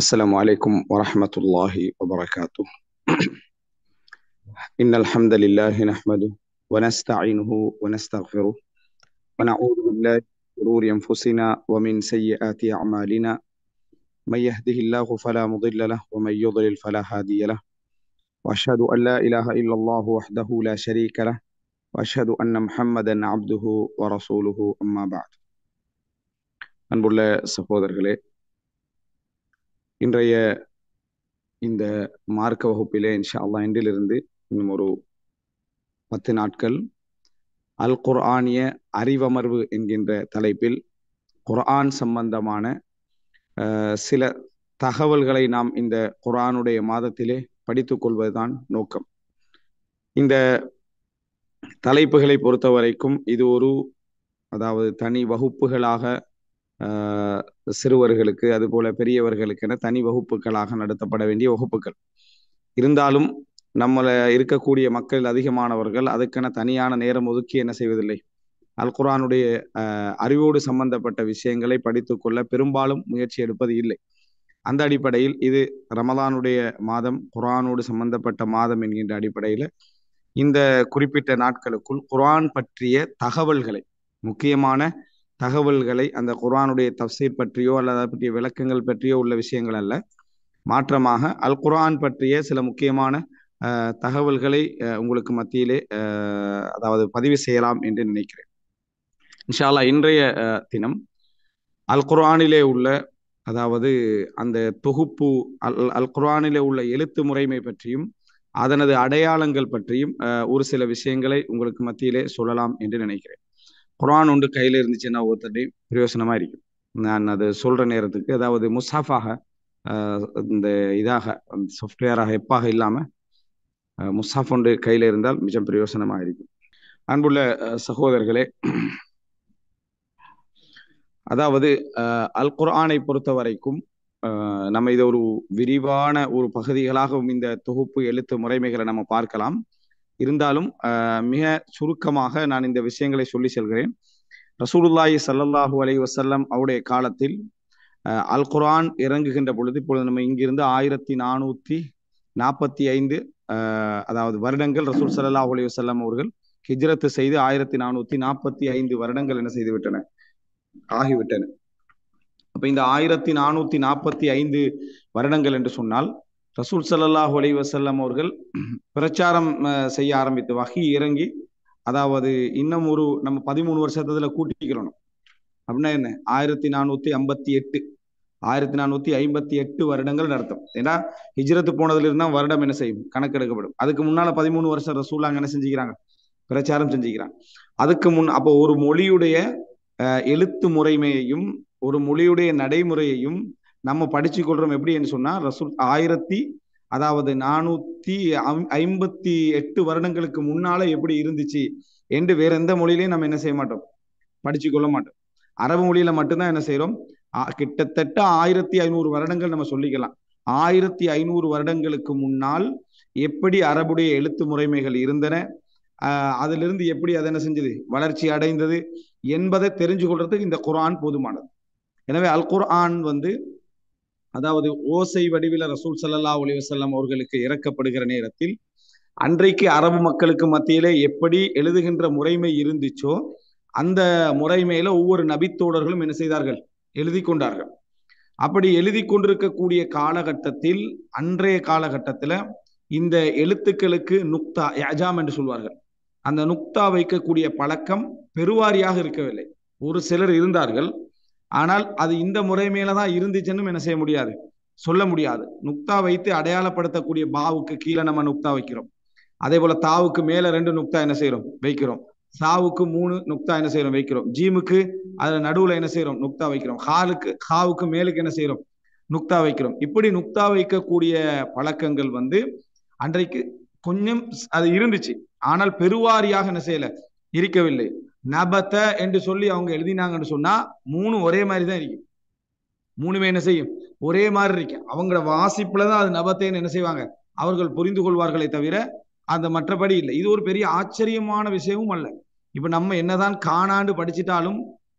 السلام عليكم ورحمة الله وبركاته. إن الحمد لله نحمده ونستعينه ونستغفره ونعوذ بالله من شرور أنفسنا ومن سيئات أعمالنا. من يهده الله فلا مضل له ومن يضلل فلا هادي له. وأشهد أن لا إله إلا الله وحده لا شريك له وأشهد أن محمدا عبده ورسوله أما بعد. அன்புள்ள சகோதரர்களே, இன்றைய இந்த மார்க்க வகுப்பிலே இன்ஷா அல்லாஹ் இன்றிலிருந்து இன்னும் ஒரு 10 நாட்கள் அல் குர்ஆனிய அறிவமர்வு என்கின்ற தலைப்பில் குர்ஆன் சம்பந்தமான சில தகவல்களை நாம் இந்த குர்ஆனுடைய மாதத்திலே படித்துக் கொள்வதுதான் நோக்கம். இந்த தலைப்புகளை பொறுத்த வரைக்கும் இது ஒரு தனி வகுப்புகளாக சிறுவர்களுக்கு அதுபோல பெரியவர்களுக்கென தனி வகுப்புகளாக நடத்தப்பட வேண்டிய வகுப்புகள் இருந்தாலும் நம்மள இருக்கக்கூடிய மக்கள் அதிகமானவர்கள் அதுக்கென தனியான நேரம் ஒதுக்கி என்ன செய்வதில்லை, அல் குர்ஆனுடைய அறிவோடு சம்பந்தப்பட்ட விஷயங்களை படித்துக் கொள்ள பெரும்பாலும் முயற்சி எடுப்பது இல்லை. அந்த அடிப்படையில் இது ரமலானுடைய மாதம், குர்ஆனோடு சம்பந்தப்பட்ட மாதம் என்கின்ற அடிப்படையில் இந்த குறிப்பிட்ட நாட்களுக்குள் குர்ஆன் பற்றிய தகவல்களை, முக்கியமான தகவல்களை, அந்த குர்ஆனுடைய தஃசீர் பற்றியோ அல்லது அதை பற்றிய விளக்கங்கள் பற்றியோ உள்ள விஷயங்கள் அல்ல, மாற்றமாக அல் குர்ஆன் பற்றிய சில முக்கியமான தகவல்களை உங்களுக்கு மத்தியிலே பதிவு செய்யலாம் என்று நினைக்கிறேன். இன்ஷா அல்லாஹ் இன்றைய தினம் அல் குர்ஆனிலே உள்ள அந்த தொகுப்பு அல் குர்ஆனிலே உள்ள எழுத்து முறைமை பற்றியும் அதனது அடையாளங்கள் பற்றியும் ஒரு சில விஷயங்களை உங்களுக்கு மத்தியிலே சொல்லலாம் என்று நினைக்கிறேன். குர்ஆன் ஒன்று கையில் இருந்துச்சுன்னா ஒவ்வொருத்தரையும் பிரயோசனமா இருக்கும். நான் அது சொல்ற நேரத்துக்கு முஸ்ஹஃபாக இந்த இதாக சாஃப்ட்வேராக எப்பாக இல்லாம முஸ்ஹஃப் ஒன்று கையில் இருந்தால் மிக பிரயோசனமாக இருக்கும். அன்புள்ள சகோதரர்களே, அல் குர்ஆனை பொறுத்த வரைக்கும் நம்ம இதை ஒரு விரிவான ஒரு பகுதிகளாகவும் இந்த தொகுப்பு எழுத்து முறைமைகளை நம்ம பார்க்கலாம். இருந்தாலும் மிக சுருக்கமாக நான் இந்த விஷயங்களை சொல்லி செல்கிறேன். ரசூலுல்லாஹி ஸல்லல்லாஹு அலைஹி வஸல்லம் அவருடைய காலத்தில் அல் குர்ஆன் இறங்குகின்ற பொழுது, இப்பொழுது நம்ம இங்கிருந்து 1445 வருடங்கள் ரசூல் ஸல்லல்லாஹு அலைஹி வஸல்லம் அவர்கள் ஹிஜ்ரத் செய்து 1445 வருடங்கள் என்ன செய்து விட்டன, ஆகிவிட்டன. அப்ப இந்த 1445 வருடங்கள் என்று சொன்னால் ரசூல் ஸல்லல்லாஹு அலைஹி வஸல்லம் அவர்கள் பிரச்சாரம் செய்ய ஆரம்பித்து வஹி இறங்கி, இன்னும் ஒரு நம்ம 13 வருஷத்துல கூட்டிக்கிறோம் அப்படின்னா என்ன, 1458 வருடங்கள் நடத்தும். ஏன்னா ஹிஜ்ரத்து போனதுல இருந்தா வருடம் என்ன செய்யும், கணக்கெடுக்கப்படும். அதுக்கு முன்னால 13 வருஷம் ரசூலாங்க என்ன செஞ்சுக்கிறாங்க, பிரச்சாரம் செஞ்சுக்கிறாங்க. அதுக்கு முன் அப்போ ஒரு மொழியுடைய எழுத்து முறைமையையும் ஒரு மொழியுடைய நடைமுறையையும் நம்ம படிச்சு கொள்றோம். எப்படி என்று சொன்னா, ரசூல் 1458 வருடங்களுக்கு முன்னால எப்படி இருந்துச்சு என்று வேற எந்த மொழியிலையும் நம்ம என்ன செய்ய மாட்டோம், படிச்சு கொள்ள மாட்டோம். அரபு மொழியில மட்டும்தான் என்ன செய்யறோம், கிட்டத்தட்ட 1500 வருடங்கள் நம்ம சொல்லிக்கலாம். 1500 வருடங்களுக்கு முன்னால் எப்படி அரபுடைய எழுத்து முறைமைகள் இருந்தன, அதிலிருந்து எப்படி அதை என்ன செஞ்சது, வளர்ச்சி அடைந்தது என்பதை தெரிஞ்சு கொள்றதுக்கு இந்த குர்ஆன் போதுமானது. எனவே அல் குர்ஆன் ஓசை வடிவில ரசூல் ஸல்லல்லாஹு அலைஹி வஸல்லம் அவர்களுக்கு இறக்கப்படுகிற நேரத்தில் அன்றைக்கு அரபு மக்களுக்கு மத்தியிலே எப்படி எழுதுகின்ற முறைமை இருந்துச்சோ அந்த முறைமையில ஒவ்வொரு நபித்தோழர்களும் என்ன செய்தார்கள், எழுதி கொண்டார்கள். அப்படி எழுதி கொண்டிருக்கக்கூடிய காலகட்டத்தில், அன்றைய காலகட்டத்துல இந்த எழுத்துக்களுக்கு நுக்தா இஅஜாம் என்று சொல்வார்கள். அந்த நுக்தா வைக்கக்கூடிய பழக்கம் பெருவாரியாக இருக்கவில்லை. ஒரு சிலர் இருந்தார்கள். ஆனால் அது இந்த முறைமையில தான் இருந்துச்சுன்னு என்ன செய்ய முடியாது, சொல்ல முடியாது. நுக்தா வைத்து அடையாளப்படுத்தக்கூடிய பாவுக்கு கீழே நம்ம நுக்தா வைக்கிறோம். அதே போல தாவுக்கு மேல 2 நுக்தா என்ன செய்யறோம், வைக்கிறோம். சாவுக்கு 3 நுக்தா என்ன செய்யறோம், வைக்கிறோம். ஜீமுக்கு அதுல நடுவுல என்ன செய்யறோம், நுக்தா வைக்கிறோம். ஹாவுக்கு மேலுக்கு என்ன செய்யறோம், நுக்தா வைக்கிறோம். இப்படி நுக்தா வைக்கக்கூடிய பழக்கங்கள் அன்றைக்கு கொஞ்சம் அது இருந்துச்சு. ஆனால் பெருவாரியாக என்ன செய்யல, இருக்கவில்லை. நபத்த என்று சொல்லி அவங்க எழுதினாங்கன்னு சொன்னா 3 ஒரே மாதிரி தான் இருக்கு. 3மே என்ன செய்யும், ஒரே மாதிரி இருக்கு. அவங்களோட வாசிப்புலதான் அது நபத்தேன்னு என்ன செய்வாங்க, அவர்கள் புரிந்து கொள்வார்களே தவிர அந்த மற்றபடி இல்லை. இது ஒரு பெரிய ஆச்சரியமான விஷயமும் அல்ல. இப்ப நம்ம என்னதான் காணாண்டு படிச்சுட்டாலும்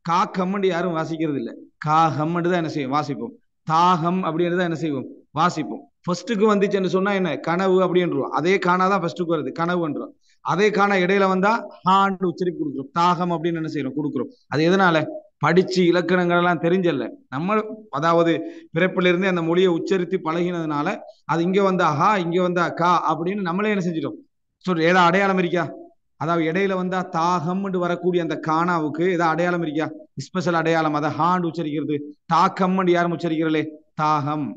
கா கம்மண்டு யாரும் வாசிக்கிறது இல்லை. கா கம்மண்டு தான் என்ன செய்யும், வாசிப்போம். தாகம் அப்படின்றத என்ன செய்வோம், வாசிப்போம். ஃபர்ஸ்ட்டுக்கு வந்துச்சுன்னு சொன்னா என்ன, கனவு அப்படின்றோம். அதே காணாதான் ஃபர்ஸ்ட்டுக்கு வருது, கனவுன்றோம். அதே காணா இடையில வந்தா ஹான்னு உச்சரிப்பு கொடுக்குறோம். தாகம் அப்படின்னு என்ன செய்யறோம், கொடுக்குறோம். அது எதனால, படிச்சு இலக்கணங்கள் எல்லாம் தெரிஞ்சல்ல நம்ம, அதாவது பிறப்பிலிருந்து அந்த மொழியை உச்சரித்து பழகினதுனால அது இங்க வந்தா ஹா, இங்க வந்தா கா அப்படின்னு நம்மளே என்ன செஞ்சிடும். சொல்லு ஏதா அடையாளம் இருக்கா, அதாவது இடையில வந்தா தாகம்னு வரக்கூடிய அந்த காணாவுக்கு ஏதாவது அடையாளம் இருக்கா, ஸ்பெஷல் அடையாளம். அதை ஹாண்டு உச்சரிக்கிறது. தாக்கம்னு யாரும் உச்சரிக்கிறீர்களே, தாகம்,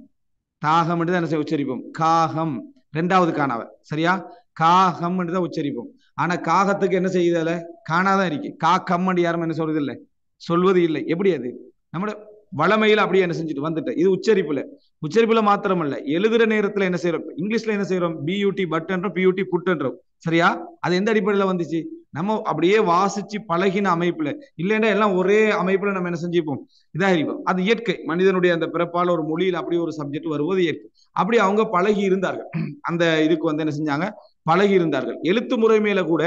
தாகம் தான் என்ன செய்ய உச்சரிப்போம். காகம் ரெண்டாவது காணாவை சரியா, காகம் தான் உச்சரிப்போம். ஆனா காகத்துக்கு என்ன செய்யுதுல, காணாதான் இருக்கு. காக்கம் யாரும் என்ன சொல்றது இல்லை, சொல்வது இல்லை. எப்படி அது நம்மளோட வளமையில அப்படியே என்ன செஞ்சுட்டு வந்துட்டு, இது உச்சரிப்புல. உச்சரிப்புல மாத்திரமல்ல, எழுதுற நேரத்துல என்ன செய்யறோம், இங்கிலீஷ்ல என்ன செய்யறோம், பியூடி பட்ன்றோம், பியூடி புட்ன்றோம் சரியா. அது எந்த அடிப்படையில வந்துச்சு, நம்ம அப்படியே வாசிச்சு பழகின அமைப்புல. இல்லைன்னா எல்லாம் ஒரே அமைப்புல நம்ம என்ன செஞ்சுப்போம், இதாகிப்போம். அது இயற்கை, மனிதனுடைய அந்த பிறப்பால ஒரு மொழியில் அப்படி ஒரு சப்ஜெக்ட் வருவது இயற்கை. அப்படி அவங்க பழகி இருந்தார்கள், அந்த இதுக்கு வந்து என்ன செஞ்சாங்க, பழகி இருந்தார்கள். எழுத்து முறை மேல கூட,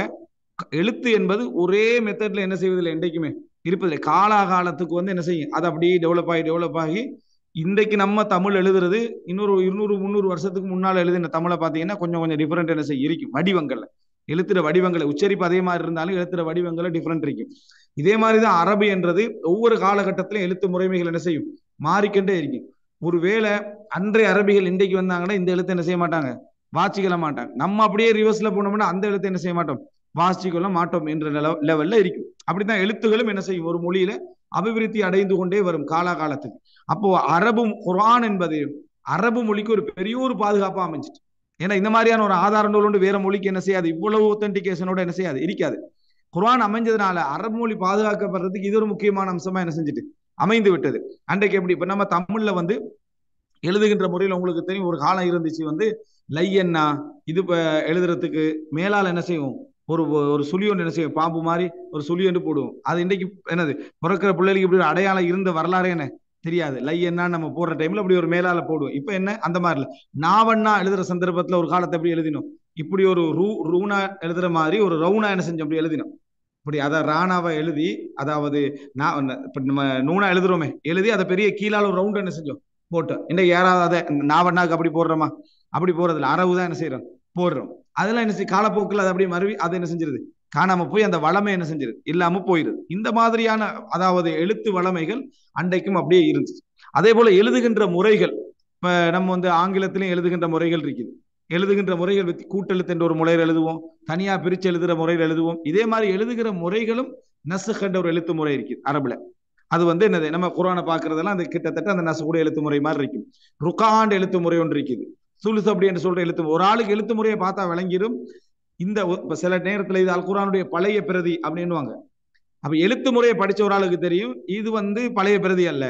எழுத்து என்பது ஒரே மெத்தட்ல என்ன செய்வதில்லை, என்றைக்குமே இருப்பதில்லை. காலாகாலத்துக்கு வந்து என்ன செய்யும், அது அப்படியே டெவலப் ஆகி இன்றைக்கு நம்ம தமிழ் எழுதுறது இன்னொரு 200 300 வருஷத்துக்கு முன்னால எழுதின தமிழை பார்த்தீங்கன்னா கொஞ்சம் கொஞ்சம் டிஃபரெண்ட் என்ன செய்யும் இருக்கும், வடிவங்கள்ல. எழுத்துற வடிவங்களை உச்சரிப்பு அதே மாதிரி இருந்தாலும் எழுத்துற வடிவங்களை டிஃபரெண்ட் இருக்கும். இதே மாதிரிதான் அரபு என்றது ஒவ்வொரு காலகட்டத்திலும் எழுத்து முறைமைகள் என்ன செய்யும், மாறிக்கொண்டே இருக்கும். ஒருவேளை அன்றைய அரபிகள் இன்றைக்கு வந்தாங்கன்னா இந்த எழுத்து என்ன செய்ய மாட்டாங்க, வாசிக்கல மாட்டாங்க. நம்ம அப்படியே ரிவர்ஸ்ல போனோம்னா அந்த எழுத்து என்ன செய்ய மாட்டோம், வாசிக்கொள்ள மாட்டோம் என்ற லெவல்ல இருக்கும். அப்படித்தான் எழுத்துகளும் என்ன செய்யும், ஒரு மொழியில அபிவிருத்தி அடைந்து கொண்டே வரும் காலகாலத்துக்கு. அப்போ அரபு குர்ஆன் என்பது அரபு மொழிக்கு ஒரு பெரிய ஒரு பாதுகாப்பா அமைஞ்சிட்டு. ஏன்னா இந்த மாதிரியான ஒரு ஆதார நூல் ஒன்று வேற மொழிக்கு என்ன செய்யாது, இவ்வளவு ஒத்தன்டிகேஷனோட என்ன செய்யாது, இருக்காது. குர்ஆன் அமைஞ்சதுனால அரபு மொழி பாதுகாக்கப்படுறதுக்கு இது ஒரு முக்கியமான அம்சமா என்ன செஞ்சுட்டு அமைந்து விட்டது. அன்றைக்கு எப்படி இப்ப நம்ம தமிழ்ல வந்து எழுதுகின்ற முறையில் உங்களுக்கு தெரியும், ஒரு காலம் இருந்துச்சு வந்து லையன்னா இது எழுதுறதுக்கு மேலால என்ன செய்வோம், ஒரு ஒரு சுழி ஒன்று என்ன செய்யும், பாம்பு மாதிரி ஒரு சுழி ஒன்று போடுவோம். அது இன்னைக்கு என்னது, பிறக்கிற பிள்ளைகளுக்கு இப்படி ஒரு அடையாளம் இருந்த வரலாறு என்ன தெரியாது. லை என்ன நம்ம போடுற டைம்ல அப்படி ஒரு மேலால போடுவோம். இப்ப என்ன அந்த மாதிரி இல்ல. நாவண்ணா எழுதுற சந்தர்ப்பத்துல ஒரு காலத்தை எப்படி எழுதினோம், இப்படி ஒரு ரூனா எழுதுற மாதிரி ஒரு ரவுனா என்ன செஞ்சோம், அப்படி எழுதினோம். இப்படி அதை ராணாவை எழுதி, அதாவது நம்ம நூனா எழுதுறோமே, எழுதி அதை பெரிய கீழால ஒரு ரவுண்ட் என்ன செஞ்சோம் போட்டோம். இன்னைக்கு யாராவது அதை நாவண்ணாக்கு அப்படி போடுறோமா, அப்படி போறதில்ல. அரபு தான் என்ன செய்யறோம், போடுறோம். அதெல்லாம் என்ன செய்ய, காலப்போக்கில் அது அப்படியே மறுவி அதை என்ன செஞ்சிருது, காணாம போய் அந்த வளமை என்ன செஞ்சிருது, இல்லாம போயிருது. இந்த மாதிரியான அதாவது எழுத்து வளமைகள் அன்றைக்கும் அப்படியே இருந்துச்சு. அதே போல எழுதுகின்ற முறைகள், இப்ப நம்ம வந்து ஆங்கிலத்திலையும் எழுதுகின்ற முறைகள் இருக்குது. எழுதுகின்ற முறைகள் கூட்டெழுத்து என்ற ஒரு முறையில் எழுதுவோம், தனியா பிரிச்சு எழுதுகிற முறையில் எழுதுவோம். இதே மாதிரி எழுதுகிற முறைகளும் நஸ்ஹ் என்ற ஒரு எழுத்து முறை இருக்குது அரபுல. அது வந்து என்னது, நம்ம குர்ஆனை பாக்குறதெல்லாம் அது கிட்டத்தட்ட அந்த நஸ்ஹுடைய எழுத்து முறை மாதிரி இருக்கும். ருகாண்ட் எழுத்து முறை ஒன்று இருக்குது, சுலுஸ் அப்படி என்று சொல்ற எழுத்து. ஒரு ஆளுக்கு எழுத்து முறையை பார்த்தா விளங்கிடும். இந்த சில நேரத்துல இது அல் குர்ஆனுடைய பழைய பிரதி அப்படின்னுவாங்க. அப்ப எழுத்து முறையை படிச்ச ஒரு ஆளுக்கு தெரியும் இது வந்து பழைய பிரதி அல்ல.